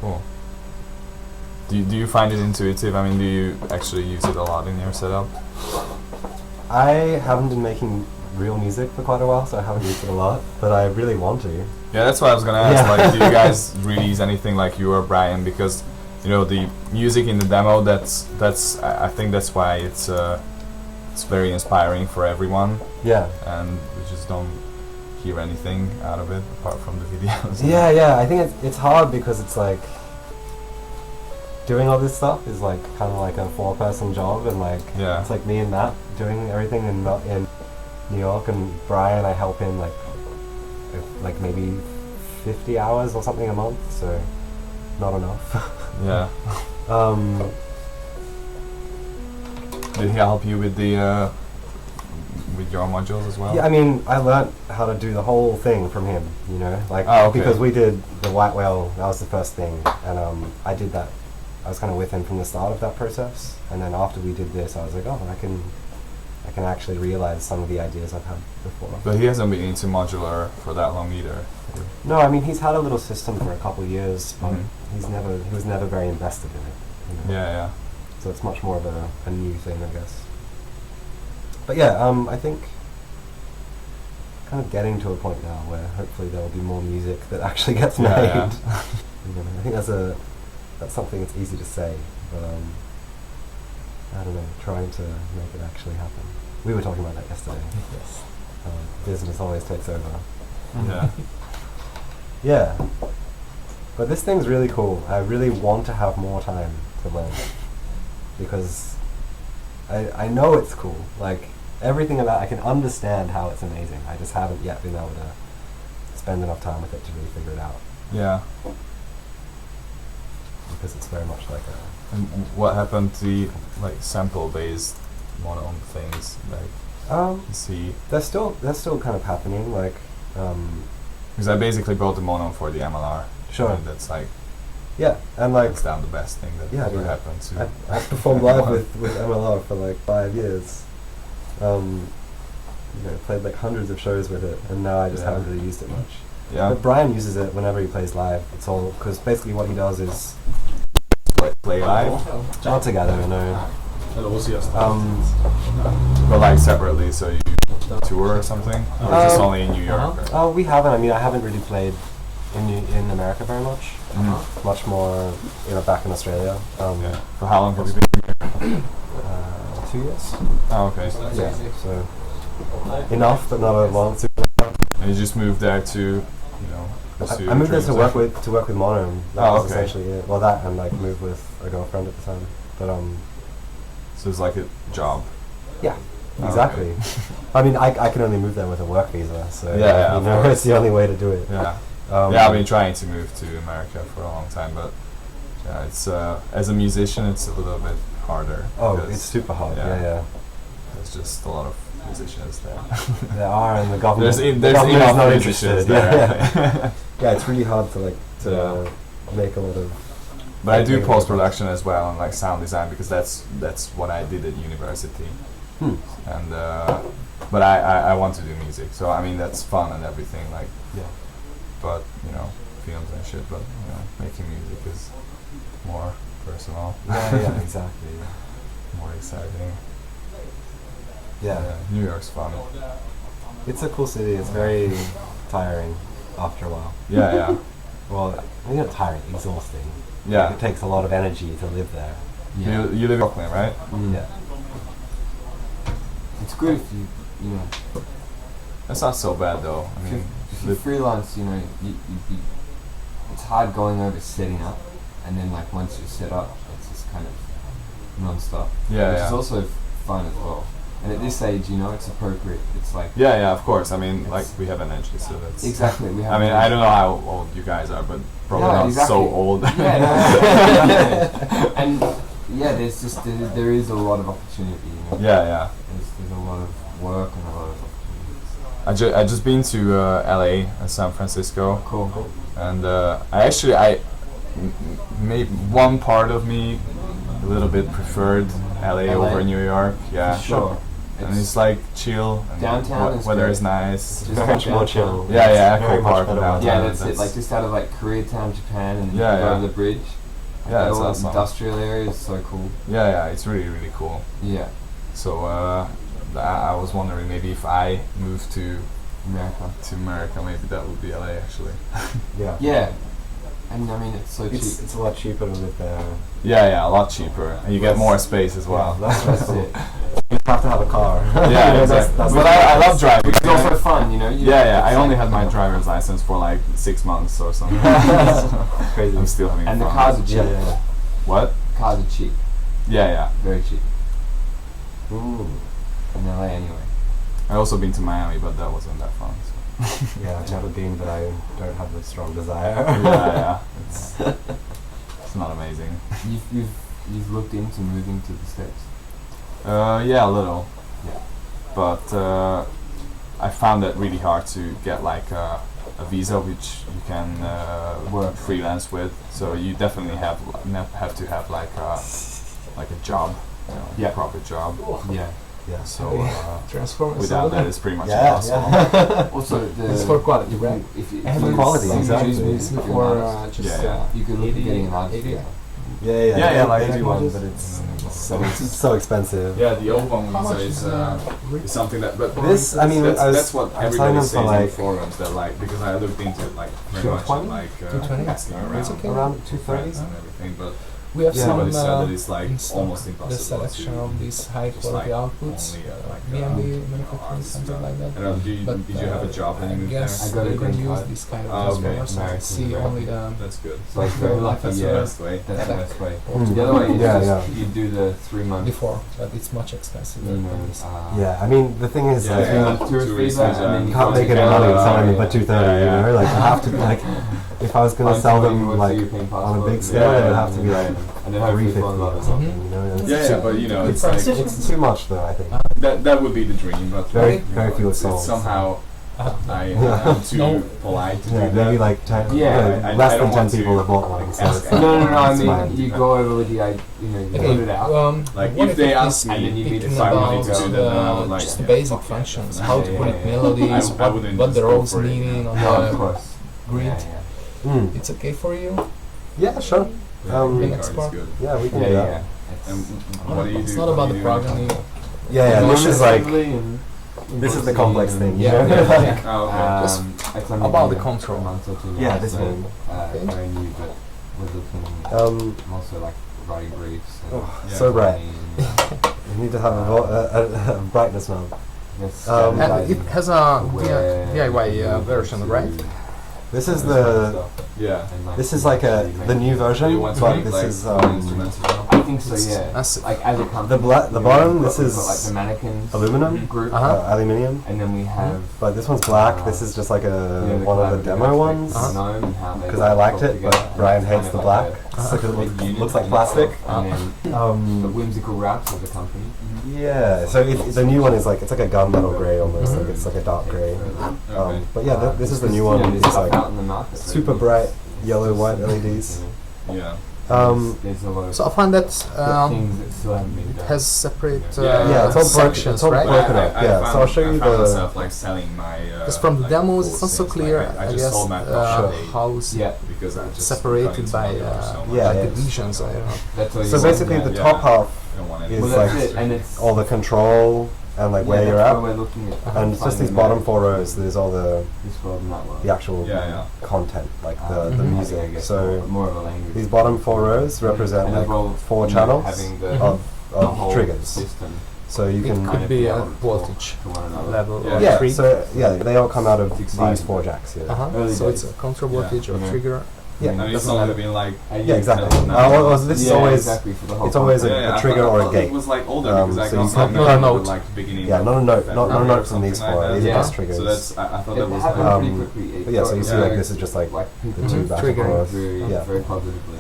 Cool. Do you find it intuitive? I mean, do you actually use it a lot in your setup? I haven't been making real music for quite a while, so I haven't used it a lot, but I really want to. Yeah, that's what I was gonna ask. Yeah. Like, do you guys release anything like you or Brian? Because you know the music in the demo. That's I think that's why it's very inspiring for everyone, Yeah. and we just don't hear anything out of it apart from the videos. Yeah. I think it's hard because it's like doing all this stuff is like kind of like a 4-person job, and like Yeah. it's like me and Matt doing everything in New York, and Brian I help him like maybe 50 hours or something a month, so not enough. Yeah. Did he help you with the with your modules as well? Yeah, I mean, I learnt how to do the whole thing from him, you know, like okay. because we did the white whale, that was the first thing, and I did that. I was kind of with him from the start of that process, and then after we did this, I was like, oh, I can actually realize some of the ideas I've had before. But he hasn't been into modular for that long either. No, I mean, he's had a little system for a couple of years, but Mhm. he was never very invested in it. You know? Yeah. So it's much more of a new thing, I guess. But yeah, I think kind of getting to a point now where hopefully there will be more music that actually gets made. Yeah, You know, I think that's something that's easy to say, but I don't know, trying to make it actually happen. We were talking about that yesterday. Yes. Business always takes over. Yeah. Yeah. But this thing's really cool. I really want to have more time to learn because I know it's cool. Like everything about I can understand how it's amazing. I just haven't yet been able to spend enough time with it to really figure it out Yeah. because it's very much like a And what happened to the like sample-based Monome things? Like, see, they're still kind of happening. Like because I basically built the Monome for the MLR. Sure. And that's like yeah, and like hands down the best thing that Yeah, ever dude, happened to. I performed live with MLR for like 5 years. You know, played like hundreds of shows with it, and now I just Yeah. haven't really used it much. Yeah. But Brian uses it whenever he plays live. It's all because basically what he does is Play live, all together, you know. but like separately, so you tour or something, or just only in New York. Or? Oh, we haven't. I mean, I haven't really played in America very much. Mhm. Much more, you know, back in Australia. Yeah. For how long have you been here? 2 years. Oh, okay. Yeah. So enough, but not a long. And you just moved there to, you know, pursue I moved there to dreams, work or- with Monome. That Oh, was okay. essentially it. Well, that and like move with a girlfriend at the time. But So it's like a job. yeah, Oh, exactly. I mean, I can only move there with a work visa, so Yeah, you of know, course. it's the only way to do it. Yeah. Um, Yeah, I've been trying to move to America for a long time, but yeah, it's as a musician, it's a little bit harder. Oh, because it's super hard. Yeah. Yeah, There's just a lot of musicians there. There are, and the government. there's the government is enough not musicians interested. there. Yeah, yeah, it's really hard to Yeah. make a lot of. But I do Make a post production as well and like sound design because that's what I did at university. And but I want to do music, so I mean that's fun and everything. Like, Yeah. but you know, films and shit. But you know, making music is more personal. Yeah, exactly. More exciting. Yeah. New York's fun. It's a cool city. It's very tiring after a while. Yeah, yeah, Well, maybe not tiring, exhausting. yeah. It takes a lot of energy to live there. You live in Brooklyn, right? Yeah. It's good if you know, That's not so bad though. I mean, if you freelance, you know, it's hard going over setting up, and then like once you're set up, it's just kind of non-stop. Yeah, which yeah. is also fun as well. And at this age, you know, it's appropriate. It's like yeah, of course. I mean, like It's- we have energy, so that's exactly. We have. I mean, I don't know how old you guys are, but probably Yeah, not exactly. so old. Yeah, no, and yeah, there's just there is a lot of opportunity. You know? Yeah. There's a lot of work and a lot of opportunities. I just been to LA and San Francisco, Cool. and maybe one part of me a little bit preferred LA over New York. Yeah, Sure. and it's like chill. And Downtown is weather great. is nice. Just Very much more downtown. chill. Yeah, It's Echo very much Park better downtown. Yeah, weather. that's it. that's- Like just out of like Koreatown, Japan, and then Yeah, you go yeah. over the bridge. Like Yeah, that it's whole awesome. industrial area is so cool. Yeah, it's really cool. Yeah, So I was wondering maybe if I moved to America. maybe that would be LA actually. Yeah. Yeah, and I mean it's so cheap. It's a lot cheaper to live there. Yeah, a lot cheaper, and you get more space as well. Yeah, That's it. You have to have a car. Yeah, exactly. That's But I love driving. It's also fun, you know. Yeah. I it's only like- had my driver's license for like 6 months or something. crazy. I'm still having And fun. the cars are cheap. Yeah. What? Cars are cheap, Yeah. very cheap Ooh. in LA anyway. I also been to Miami, but that wasn't that fun. So. Yeah, I've never been, but I don't have the strong desire. yeah. It's not amazing. You've looked into moving to the States. Yeah, a little. Yeah. But I found that really hard to get like a visa which you can work freelance with. So you definitely have to have like a job, you know, Yeah. proper job. Yeah. Yeah. So Transformers. without that, it's pretty much Yeah, impossible. yeah. Also, the It's for quality, if you- right? if you- And if you quality, choose exactly. music, It's if you're before an artist, just Yeah. you could look at getting an artist 80. visa. Yeah, like they do one, modules. but it's So it's so expensive. yeah, the old one How much is is something that. But This, I mean, that's what I was telling everybody them says for in like forums that like because I looked into it like very much 220? like 220? asking around It's okay. around friends 230. and everything, but We have some everybody said that it's like in stock, almost the impossible selection to of these high just quality like outputs, only like BMB manufacturing, something like that. I don't know, did you have a job when you I moved there? guess I got a they green don't use card. this kind of Oh, okay. transformers. American See green only the That's good. It's like very lucky, That's the yeah. best way. That's the best way. Mm. The other way is Yeah, just yeah. you do the 3 months. before, but it's much expensive. You know, than this. Yeah, I mean, the thing is, Yeah, like, yeah. yeah. Tourist Tourist visa, visa, and then you you can't go make to any Canada, money selling them yeah. for 230. Yeah, You yeah. know, like you have to like, if I was gonna Find sell somebody them who wants like European on a passport, big yeah, scale, it would yeah, have to be like and then hopefully 350 fall in love or with something. something. You know, and Yeah, yeah, but you know, it's like it's too much though. I think that would be the dream, but Very- you know, very few it's souls. somehow I'm too No. polite to yeah, do that. maybe like 10, Yeah, I less don't than 10 want to, people have bought one. like, So ask it's, No, I it's mean, fine. you go over with the, you know, you Okay, put it out. Like, what if they it ask is me and then you need picking to find about money to do that, then I would like, just yeah, the basic fuck functions, yeah. how Yeah, to yeah, put yeah. melodies, I wouldn't what the just go roles for it, meaning yeah. on Yeah, of the course. grid. Yeah, It's okay for you? Yeah, sure. Green Card is export. good. Yeah, we can yeah, do yeah. that. And what do you do? It's not about the programming. Yeah, this is like and this is the complex thing. You Yeah, know? yeah, Like, Oh, okay. It's only about the been control. a month or two now, Yeah, this so, one. Okay. very new, but we're looking I'm also like writing briefs. And Oh, Yeah. so bright. planning, You need to have a brightness knob. yes, And And it has a where DIY you version, to right? This is the Yeah. and, this is like the new Do version, you want to but make this like is instruments as well? I think so, yeah. That's Like as a company, the bottom. This we've is got, like the Mannequins aluminum, group, aluminium, and then we have but this one's black. This is just like you know, one of the demo ones. Monome and how they Because I liked talk it, together, but and Brian it's hates kind the of black. like Because a it unit looks like in plastic. itself, and then the whimsical wraps of the company. Yeah, so the new one is like it's like a gunmetal grey almost, like it's like a dark grey. Okay. But yeah, this is the new one. There's It's stuff like out in the market. super bright yellow white LEDs. Yeah. There's a lot of So I find that things that still haven't been done. has separate Yeah, it's all sections, it's all right? broken up. Yeah, so I'll show you I found the. myself like selling my. Because from the like, demos, cool it's not so things, clear, like, I I just guess, sold my property how's Yeah, because I just separated got into by modular so much. Yeah, like yeah. divisions. I don't know. that's all you So want. basically, the yeah. top half I don't want is it. Well, like that's it, and it's all the control and like where yeah, you're that's at, where we're looking at and it's just these finding bottom the- 4 rows. There's all the this world and that world. actual Yeah. content, like the I think, music. I guess So more of a language. these bottom 4 rows represent And as like well, 4 you know, channels having the, of the whole triggers. system. So you It can could be a talk voltage to one another. level Yeah. or yeah. tree. So yeah, they all come out of It's these exciting. 4 jacks here. Early So it's days. a control Yeah. voltage or Mhm. trigger. Yeah, And it's doesn't only matter. been like. Yeah, exactly. Yeah. Well, this is Yeah, always exactly, for the whole it's always concept. a trigger I or a thought gate. It was like older Um, because I so you got can't- some not a note. like beginning. Yeah, of not a note, February not a or note from these something 4. like These that. are Yeah. just triggers. So that's I thought It that was happened like. pretty quickly. But yeah, so you see Yeah. like this is just like people the 2 back and Triggering. forth. very, Yeah. very positively.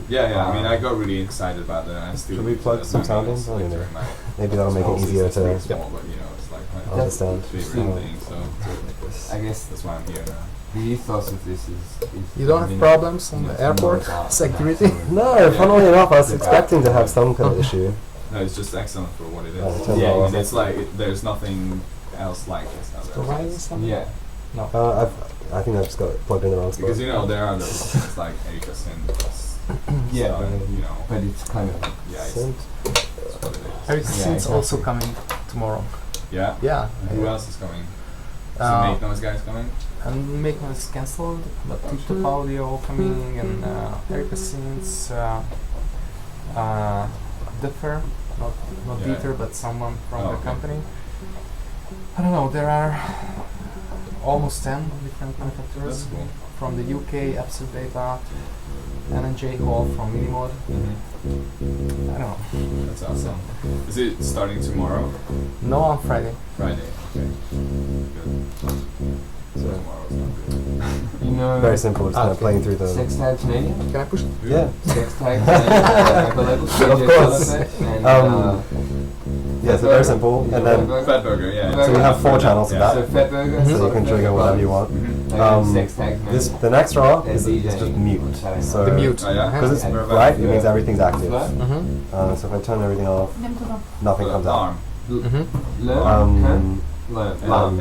Yeah. I mean, I got really excited about that. I still. Should we plug some sound in? I don't know. during my- Maybe that'll make it It's easier pretty to small, but you know, it's like my understand. favorite thing. So I guess that's why I'm here now. the ethos of this is You don't have problems on the airport security? No, funnily enough, I was expecting to have some kind of issue. No, it's just excellent for what it is. Oh, Yeah, And exactly. it's like there's nothing else like this out there. Providing something? Yeah. I think I just got plugged in the wrong spot. Because you know there are those things like 80% Yeah, stuff, you know. but it's kind of Yeah, it's Synth. what it is. Harry Yeah, Scene's exactly. also coming tomorrow. Yeah. Yeah. Who else is coming? Is Uh, the Make Noise guys coming? And Make Noise cancelled, but Tito Paudio coming and Eric Scene's Differ, not Yeah. Dieter, but someone from Oh, the okay. company. I don't know, there are almost 10 different manufacturers That's cool. from the UK, Absolute Data, N&J Hall from Minimod. I don't know. That's awesome. Is it starting tomorrow? No, on Friday. Friday. Okay. Good. So tomorrow's not good. you know Very simple, just kind of Okay. playing through the. Sex Tag Canadian. Can I push it? Yeah. Sex Tag Canadian. Of course. And, Yeah, so very simple. And then, Fat Burger, yeah. so you have 4 channels of Yeah. So that. Fat Burger. So you can trigger whatever you want. Sex Tag This Canadian. the next row And is DJ. just mute. So The mute. Oh, yeah? because it's And bright, it means everything's active. Mm-hmm. So if I turn everything off, Nem tudom. nothing comes out. Arm. Mm-hmm. Learn. Um, Alarm.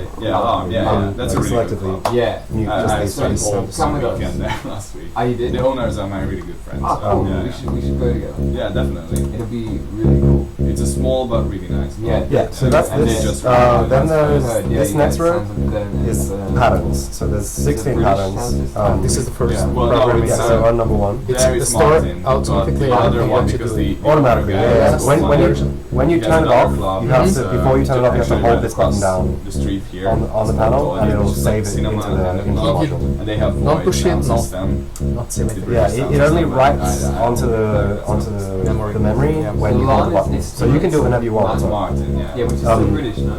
That's a like really good selectively club. Yeah. mute I just these spent three. all Come with us. weekend there last week. Oh, you did? The owners are my really good friends. Oh, cool. Yeah, we should go together. yeah, definitely. It'll be really cool. It's a small but really nice club. Yeah, so that's And this. then just Then there's Yeah, this yeah, next it row sounds like better is than, patterns. So there's 16 British patterns. sound system. This is the first Yeah, well, programming. no, Yeah, so on number one. It's There the is store Martin, automatically but the other automatically one what you because do. the Automatically, other yeah, guy yeah. is When you he has turn it another off, club you have that's, to before you turn it off, you have to actually hold this button across down the street here on the panel, and it'll save it into the module. And they have Not void push it, sound no. system. Not symmetric. Yeah, it only writes onto the memory Yeah. when you hold the button. So you can do it whenever you want. That's Martin, yeah. Yeah, which is Um, still British, no?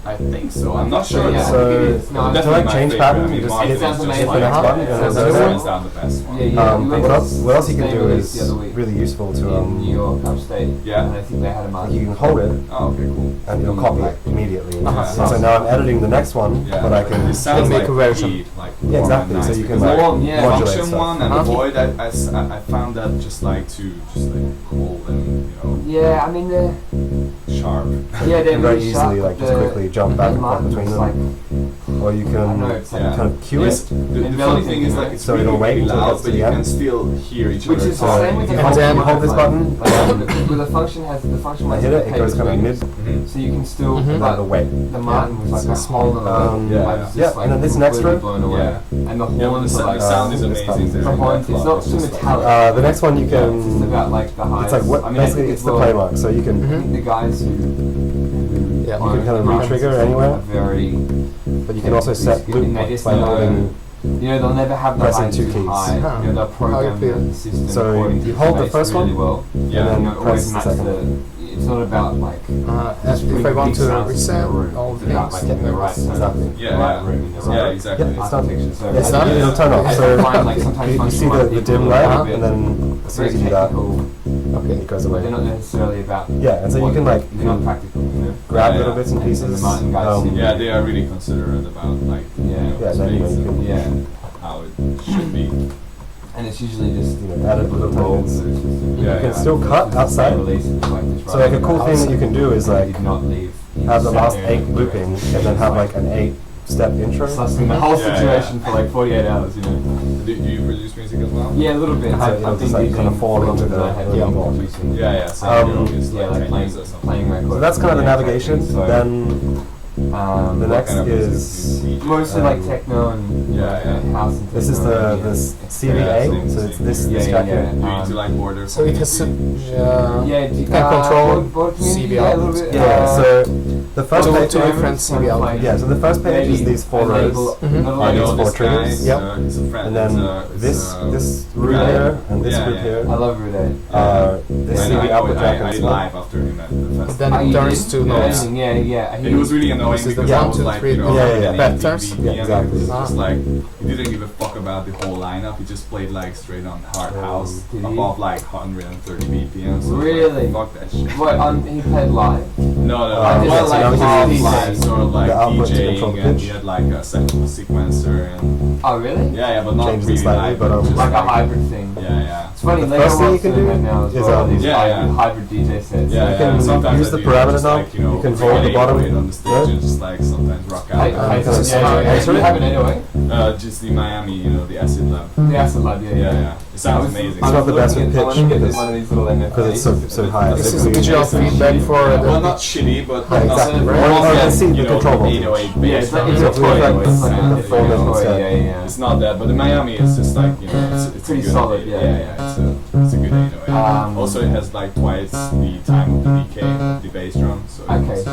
I think so. I'm not sure. Yeah, So I think it is. No, to it's like my change favorite. pattern, I mean, you just Martin it sounds is just amazing. hit the next like- button, and It it'll sounds go amazing. hands down the best one. Yeah, yeah. we But went to what else you can do Sustainability the other is week really useful to in New York, upstate. Yeah. And I think they had a market. you can hold it Oh, okay, cool. and you'll copy it immediately. Uh-huh. So now I'm editing the next one, Yeah. but I can It sounds make like a version. Heat, like Yeah, exactly, nice so you can, because like, the yeah, modulate function stuff. one and the Uh-huh. void, I found that just like to just like hold and Yeah, I mean they're sharp. yeah they're very really easily sharp, like just the- quickly jump back and forth Martin between was them, or you I don't know, can it's like Yeah. kind of cue Yes, it. the funny thing is like it's So really, it'll wait really until it loud, gets to but the you end. can still hear each Which other. is the talk. same with the You hold this like, button, with the function has the function I has hit a it, it goes kind of mid, Mhm. so you can still Mhm. and then it'll wait. the Martin was like a It's small little Yeah, I was yeah. just like And then this next completely row? blown away. And the Yeah, horns the are like sound is this amazing. button. there the in that horns, it's club. not It's too just like- metallic. The next one you It's just can. about like the highs. It's like what I mean, I basically think it's the well, play mark, so you can. I think the guys who Yeah. You can kind of own re-trigger the anywhere. are very But you can also set loop and they points just by know, holding. you know, they'll never have the pressing highs two too keys. high. Huh. You know, they'll program clear? the system So according to you hold the space first really one, well. Yeah. and You know, then always press the match second. it's not about like If I want to reset all it's about like things, in the right zone, Exactly. the Yeah, right yeah. room, in the Yeah, right exactly. Yeah, it's done. architecture. So Yeah, It's so done. it'll turn off. I So find, like, sometimes you see functional the people dim are light, a bit and then as soon very as you do that, technical, it goes but away. they're not necessarily about Yeah, and so you what- can like they're not practical, you know. grab Yeah, little yeah. bits and And pieces. the Martin guys seem- Yeah, they are really considerate about like Yeah. Yeah, then, you know, space you and can- Yeah, how it should be. and it's usually just You know, added little rolls. things. Yeah, You can yeah. still cut outside. So like a cool thing that you can do is like did not leave. have the last 8 looping and then have like an 8-step intro. Sussing the whole Yeah, situation yeah. for like 48 hours, you know. Do you produce music as well? Yeah, a little bit. So it'll just, like, kind of fall into the yeah, Yeah, yeah. So Um, like like 10 playing, years or something. playing records. So that's kind of the Yeah, navigation. exactly. So, Then the What next kind of music is do you do? mostly like techno and Yeah, yeah. house and this is techno, the yeah. this Yeah, CVA. same, So it's same. this Yeah, jacket. yeah, Do you need to like border? So it has Yeah, you can control board community, CBL. yeah, a little bit. Yeah. So the first Two page. different CBL. Yeah. So the first page is these 4 rows. Mhm. Not I only know four this guy. triggers. Yep. It's a friend. And then this group guy. here and this Yeah, group yeah. here. I love Roulette. This I CVL output jack I and slot. live after him at the festival. Then Oh, it you turns did? to Yeah. notes. Yeah, yeah. And it was really annoying This is the because I one, was two, like, three, you know, yeah, yeah, yeah. Vectors. BPM, Yeah, exactly. It was Ah. just like, he didn't give a fuck about the whole lineup. He just played like straight on hard house Did he? above like 130 BPM. So Really? Like, fuck that shit. What, he played live? No, I just well, like like half offline, sort of like the output to control DJing, the and pitch. he had like a second sequencer, and Oh, really? yeah, but not Changes it really slightly, live, but, just Like a hybrid thing. Yeah, yeah. It's funny, The Lego first thing you wants can to do do that now as is, well. These Yeah, yeah. hybrid DJ sets. Yeah, You yeah. can Sometimes use I the do parameter just knob. like, you know, You can hold the bottom. on the stage and just like sometimes rock out. Hey, kind of yeah, slow. you have it anyway. Just the Miami, you know, the acid lab. The Acid Lab, Yeah, yeah. It sounds amazing. It's not the best with I want pitch to get because- one of these little MFAs. because it's so high. This It's is really- visual feedback for Well, the not shitty, but Yeah, exactly. not Well, you can see the you know, control voltage. 808 Yeah, bass it's like drum, it's a It's toy. like It's like the a format toy. instead. Yeah, yeah. It's not that, but the Miami is just like, you know, it's Pretty a good, solid, yeah. yeah. It's a good 808. Also, it has like twice the time of the decay of the bass drum. So Okay. it's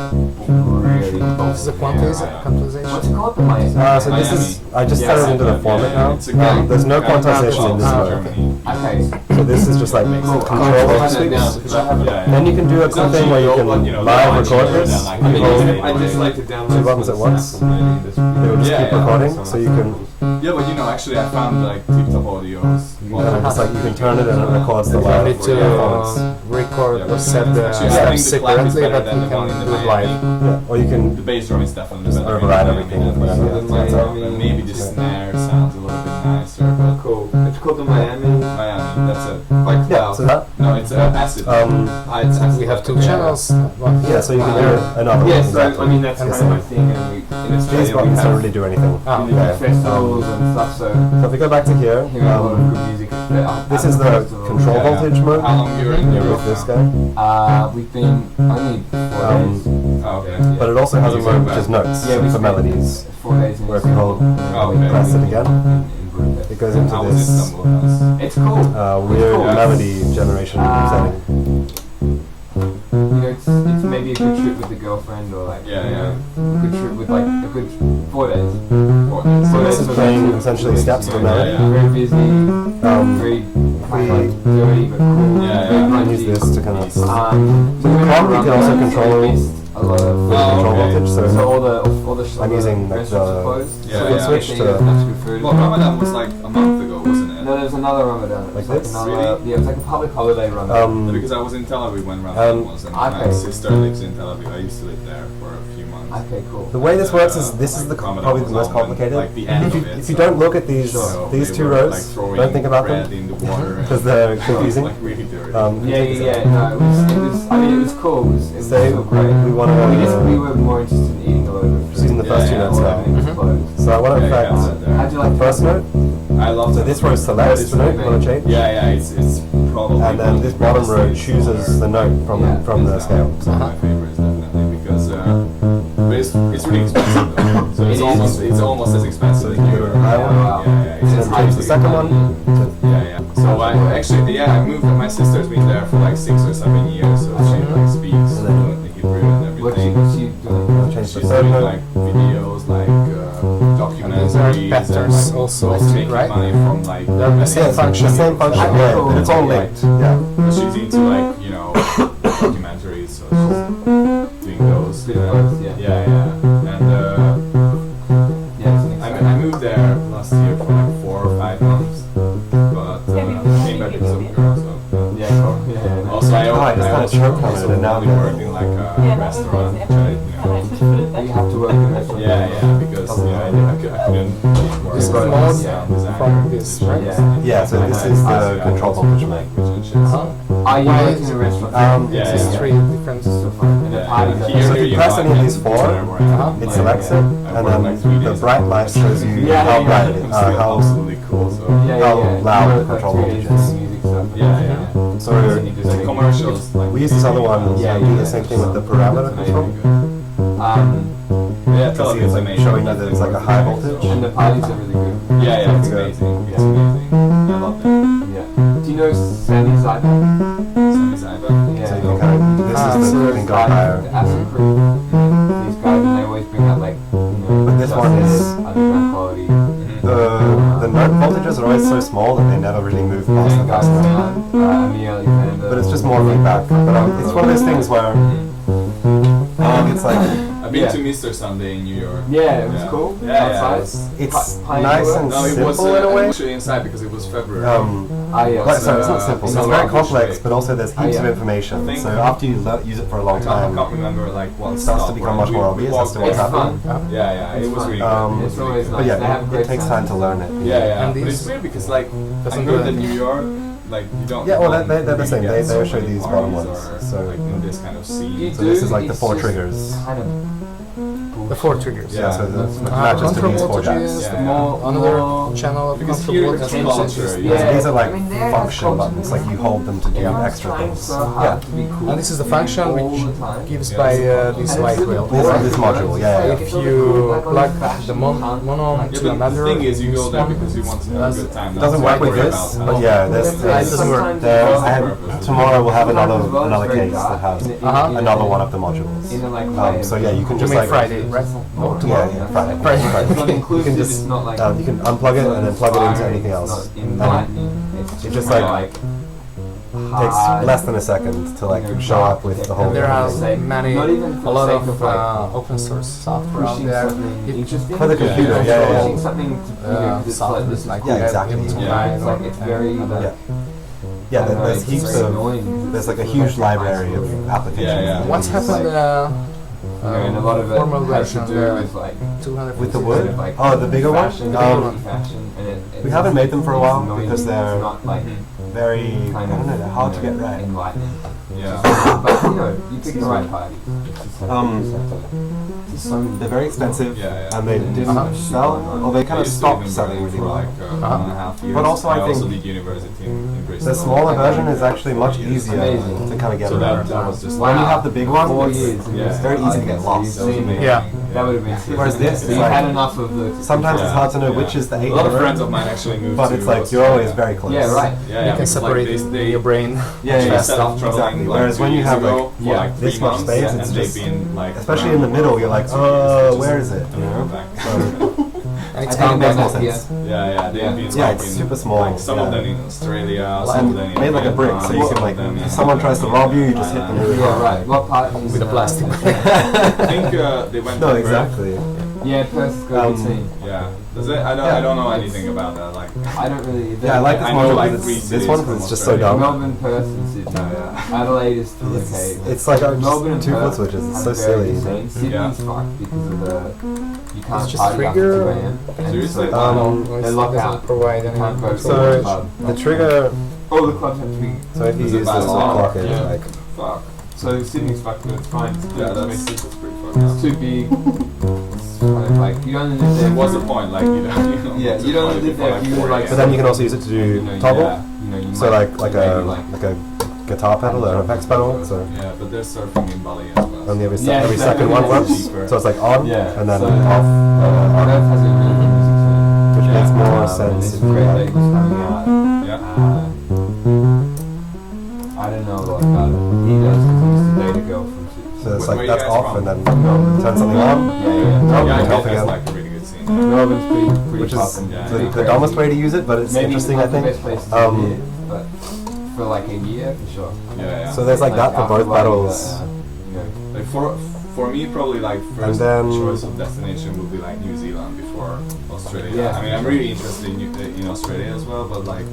Really. this is a quantization. What's it called? The Miami. So this is, I just Yeah, started into the Yeah, format now. it's a good- There's no kind of quantization in this well, mode. Germany. Okay. So this is just like Cool. control I'll over write that sweeps. down, 'cause I have it. Yeah, yeah. Then you can do a cool It's thing where you not can cheap, but, you know, live they're record cheaper this. than, like, You the hold music. I just like to download two buttons at once. It will just Yeah, keep yeah. recording, so you can Yeah, but you know, actually, I found like tip-top audios. just like you can turn it and it records the You live need to performance. record Yeah, or but set the actually, I think steps the clap is separately, better but than you the one in can the do it Miami. live. Yeah, or you The can bass drum is definitely Just better. override in the everything Miami with than whatever. the That's all. And maybe the snare sounds a little bit nicer, but Cool. It's called the Miami. Miami, that's it. Like Yeah, so that, no, it's acid. It's acid. We have two Yeah. channels. yeah, so you can do another Yes, one. so, I Exactly. mean that's And kind of my thing. And we, in These Australia we buttons don't have really do anything. Ah, we do okay. festivals and stuff. So So if we go back to here, hearing a lot of good music. this is the control Yeah, yeah. voltage mode. How long you're in Here Europe with this now? guy. We've been only 4 days. Oh, okay. But it also has a Using mode back. which is notes Yeah, we for spent melodies. 4 days in Where if you hold, Oh, okay. press it again, in Budapest. it goes into How was this Istanbul? Nice. It's cool. weird Cool. melody generation setting. You know, it's maybe a good trip with the girlfriend or like Yeah. a good trip with like a good 4 days. So this is for playing those who- essentially steps of a Yeah, melody. yeah. Very busy, very kind of like dirty but cool. Yeah, very yeah. You can grungy. use this to kind of Easy. We With went the around you can also that, control we missed a lot of control okay. voltage. So so all the I'm using, like, restaurants are the closed. Yeah, so yeah. it's switch like to- they don't have good food. Well, Ramadan was like a month ago, wasn't it? No, there's another Ramadan. Like It's like this? another, Really? yeah, it's like a public holiday Ramadan. Because I was in Tel Aviv when Ramadan was, and my okay. sister lives in Tel Aviv. I used to live there for a few months. Okay, cool. the way this works is this is the Ramadan probably was the most all when, complicated. Like the end If you, of it, if you so- don't look at these so these they two were, rows, like, throwing don't think about bread them in the water because and- they're so it's, confusing. like really dirty. Yeah. No, it was. I mean, it was cool. It was Say still great. we want We to. were more interested in eating a lot of food. Just using the first two Yeah, notes yeah. now. Everything was closed. So I want to Yeah, yeah, affect yeah. How'd you like the first note. I love So that. this row selects the note you want to change, Yeah, it's probably. and then this bottom row chooses the note from Yeah. the scale. It's one of my favorites definitely because, but it's really expensive though. So It is. it's almost as expensive So as you go to the high one. Yeah, And then change the second one. Yeah. So I actually, I moved. My sister's been there for like 6 or 7 years, so she like speaks And then- fluently Hebrew and everything. What's she doing? Change the She's third doing note. like videos, like documentaries, there are and, patterns like, also, like making right? money from like. They're the same Yeah, function. the same function. Okay, Yeah, cool. but it's all Yeah. linked. Yeah. But she's into like documentaries, so she's doing those. Bit of both, yeah. Yeah, and Yeah, it's an I moved there last year for like 4 or 5 months, but came back with some girl. So Yeah, cool. Yeah. also I Oh, I just had a choke on it, and now only I'm- work in like a Yeah, restaurant, which You have to work in a restaurant. yeah, because I couldn't work. This is as a mode sound designer. from this, right? Yeah, so this is the control voltage mode. Are you Why working is in a restaurant? Yeah, This is yeah. three different. So fun. And the parties are Here So if you press any of these four, Uh-huh. it selects it, and then the bright light shows you Yeah, how yeah, bright yeah. it is, how how absolutely cool. So how loud You the work, like, control 2 voltage days is. doing music stuff. yeah. So Like commercials. Like we use this other one Yeah, and do yeah. the same thing with the parameter control. Yeah, tell See, me it's it's like amazing. showing you that it's like a high voltage. And the parties are really good. Yeah, it's Yeah. amazing. It's amazing. I love that. Yeah. Do you know Sandy Zyber? Sammy Zaiba. Yeah. So you can kind of, this is the, you can go higher. Acid crew. These guys, and they always bring out like, But this one is- underground quality. The note voltages are always so small that they never really move past the Same guys first from note. Amir Alexander. But it's just more feedback. But it's one of those things where I think it's like I've been Yeah. to Mr. Sunday in New York. Yeah, it was cool. Yeah, Outside. it's Pine nice Wood? and No, it was simple in a way. actually inside because it was February. Yeah. Well, sorry, it's not simple. it's So it's a very lot of complex, shape. but also there's heaps of yeah. information. I think- So after you use it for a long I time, can't remember like what it starts to become much more obvious as to what's It's happening. fun. Yeah, It's it was fun. really Um, good. It was It's really always good. But They have yeah, it great takes time sound. to learn it. Yeah, And but it's these- weird because like I Doesn't heard do that it. New York, like you don't. Yeah, well, don't they're the really same. get They so show many these bottom parties ones. or, So like in this kind of scene. You So this is like the it's 4 just triggers. Kind of The 4 triggers. Yeah, so that's it not- matches to Control these 4 voltages, jacks. Yeah. the More- another more- channel of Because control here voltage. it's Attention. culture. Yeah. So these are like I mean, they're function like buttons, like you hold them to do Everyone's extra trying things. so Yeah. hard to be cool. And this is the function all which the time. gives Yeah, by this is this And light it's rail. really This module, yeah, yeah. If you plug the Monome Yeah, to but another the thing is, you go there one, because you want to have a good time. It doesn't work with this, but yeah, That's there's it doesn't work. tomorrow we'll have another Very case dark. that has Uh-huh. another one of the modules. In a like So yeah, you can You just mean like Friday, right? Oh, yeah, Friday. It's not You inclusive. can It's just not like you can unplug it and then plug it into anything else. It's not in And lightning. It's it just more like takes hard. less than a second to like show up with the whole And there are thing. many, Not even for a lot the of sake of, like, open source software out pushing there. something It- interesting. For the computer, yeah, yeah, Pushing yeah. something to, you know, 'cause it's like, software this is like Yeah, cool. exactly. Yeah. It's like, it's very, like, Yeah. Yeah, I don't know, there's it's heaps very of annoying. there's like a huge library of applications. Yeah, yeah. What's happened You know, and a lot of it formal has to version do there with like 250 With the sort wood? of, like, Oh, the bigger one? fashion, The bigger the one. fashion, and We haven't made them for a while it's annoying because they're it's not like very, I kind don't know, they're hard to you know, get right. enlightening. Yeah. But you know, you pick the right party. It's just there's so many They're very expensive, Yeah. and they didn't sell, or they kind of stopped selling really for well. like 1.5 years. But also I also think did university in Bristol. The smaller version is actually much easier Amazing. to kind of get So around. that was just When you Wow. have the big one, 4 it's, years. yeah. it's very easy to get lost. That was amazing. Yeah. That would have been sick. Whereas this, so it's you like- had enough of the. Sometimes it's hard to know which is the 8 A lot of number, friends of mine actually moved but to it's like you're always Australia. very close. Yeah, right. Yeah, You can because, separate like, it they, in your brain. Yeah, yeah, They set up traveling exactly. like Whereas 2 when you years have ago like for like 3 this much months, space, and it's they've just, been like especially in the middle, you're like, 2 years, where is it? You know? So, And it's I think it makes more Yeah. sense. Yeah, they've been Yeah, like it's in, super small, Like some of yeah. them in Australia, And some of them in made like a brick, so you Vietnam, can like, some of them if someone tries to rob you, you just hit them really Yeah, hard. right. What part is With a plastic. I think they went No, to Perth. exactly. Yeah, Perth's good team. Yeah. Does it? I Yeah. don't know anything about that. Like, I don't really. Yeah, I like this I one know, like, because three this cities one from because it's just so Australia. dumb. Melbourne, Perth, and Sydney. Adelaide is still okay. It's like Melbourne and just 2 foot Perth switches. It's have so very silly. same. Sydney's Yeah. fucked because of the you can't It's just party after trigger 2 or- a.m. And Seriously? so, It lock doesn't out. provide any Can't go to control. the So club. the trigger, All the clubs have to be. so if you Is it use by this law? clock, it's Yeah. like, fuck. So Sydney's fucked, but it's fine. Yeah, that's pretty fucked up. It's too big. It's kind of like you don't live there. What's the point? Like, you know. Yeah, you don't live there. You live like. but then you can also use it to do toggle. Yeah, you know, you So might like maybe a guitar pedal or an effects pedal. So Yeah, but they're surfing in Bali as well. only Yeah, every exactly. second one works. Cheaper. So it's like on Yeah, and then so, off, Earth has a really good music scene. which makes more and sense It's if you great have. labels coming out. Yeah. I don't know a lot about it. He does because he used to date a girl from Sydney. So it's Where like you that's guys off from? and then turn something on. Yeah, yeah. Yeah, Melbourne, I off think that's again. like a really good scene. Melbourne's pretty Which is poppin'. yeah, the dumbest way to use it, but it's Maybe interesting, not I think. the best place to Um, do it, but for like a year, for sure. Yeah. So there's like that for after both Bali, pedals. you know, Like for me, probably like first then- choice of destination would be like New Zealand before Australia. Yeah. I mean, I'm really interested in Australia as well, but like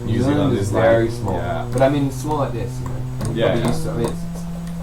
New Zealand is very like, small. Yeah. But I mean, it's small like this, you know. And Yeah, probably yeah. used to- I mean, it's,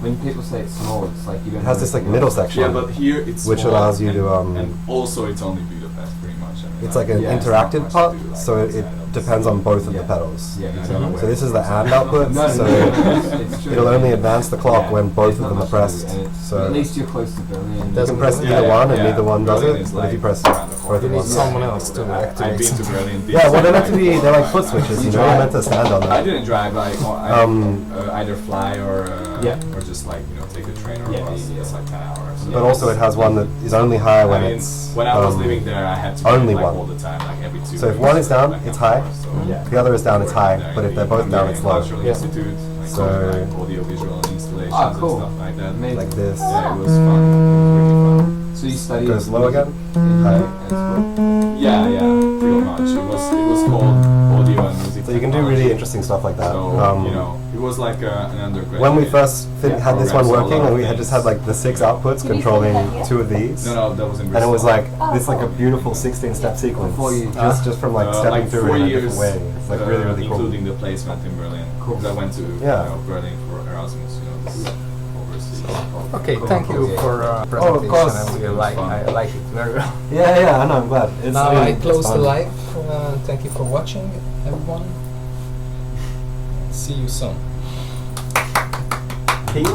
when people say it's small, it's like you don't. It has know this like anything middle else. section, Yeah, but here it's which small, allows you and, to and also it's only Budapest pretty much. I mean, it's like an Yeah, it's not interactive much part, to do, like, so it outside of depends on both of the Yeah. pedals. Yeah, I don't know exactly. So this is the AND output, No, so it's true. it'll only advance the clock Yeah, when both there's of not them are much to do, pressed. and it's- So at least you're close to Berlin. you can press Yeah, either one and yeah. neither one does Berlin it, is but if you like press around the both corner. at You need once. someone else to I've activate. been to Berlin. Yeah, well they're meant to be, they're like foot switches, you know, you're meant to stand on I them. didn't drive. I either fly or Yeah. or just like take a train or Yeah, a bus. yeah, That's like 10 hours. So But also it has one that is only high when I mean, it's when I was living there, I had to only like one. all the time, like every 2 So if weeks, one is down, like it's half high. hour, so Yeah. The other is down, it's high, there but if you they're go. both down, I'm it's doing low. Cultural Yeah. Institute, like, So- like audio-visual installations Ah, cool. and stuff like that. Amazing. Like this. Yeah, it was fun. It was really fun. So you study. Goes low again. High. Yeah, pretty much. It was called audio and music. So you can do really interesting stuff like that. So it was like an undergraduate. When we first had this one program, so a working, lot and of we had just things. had like the 6 outputs controlling 2 of these, No, that was in and it Bristol. was like this like a beautiful 16-step sequence, 4 years. just from like stepping like through 4 it in a years, different way. It's like really really cool. including the placement in Berlin. Cool. 'Cause I went to Yeah. Berlin for Erasmus. This overseas. Okay, Cool. thank you Yeah. for presentation. course. I really I like it very well. Yeah, I know. I'm glad. It's, Now mean, I it's close the fun. live. Thank you for watching, everyone. See you soon. Peace.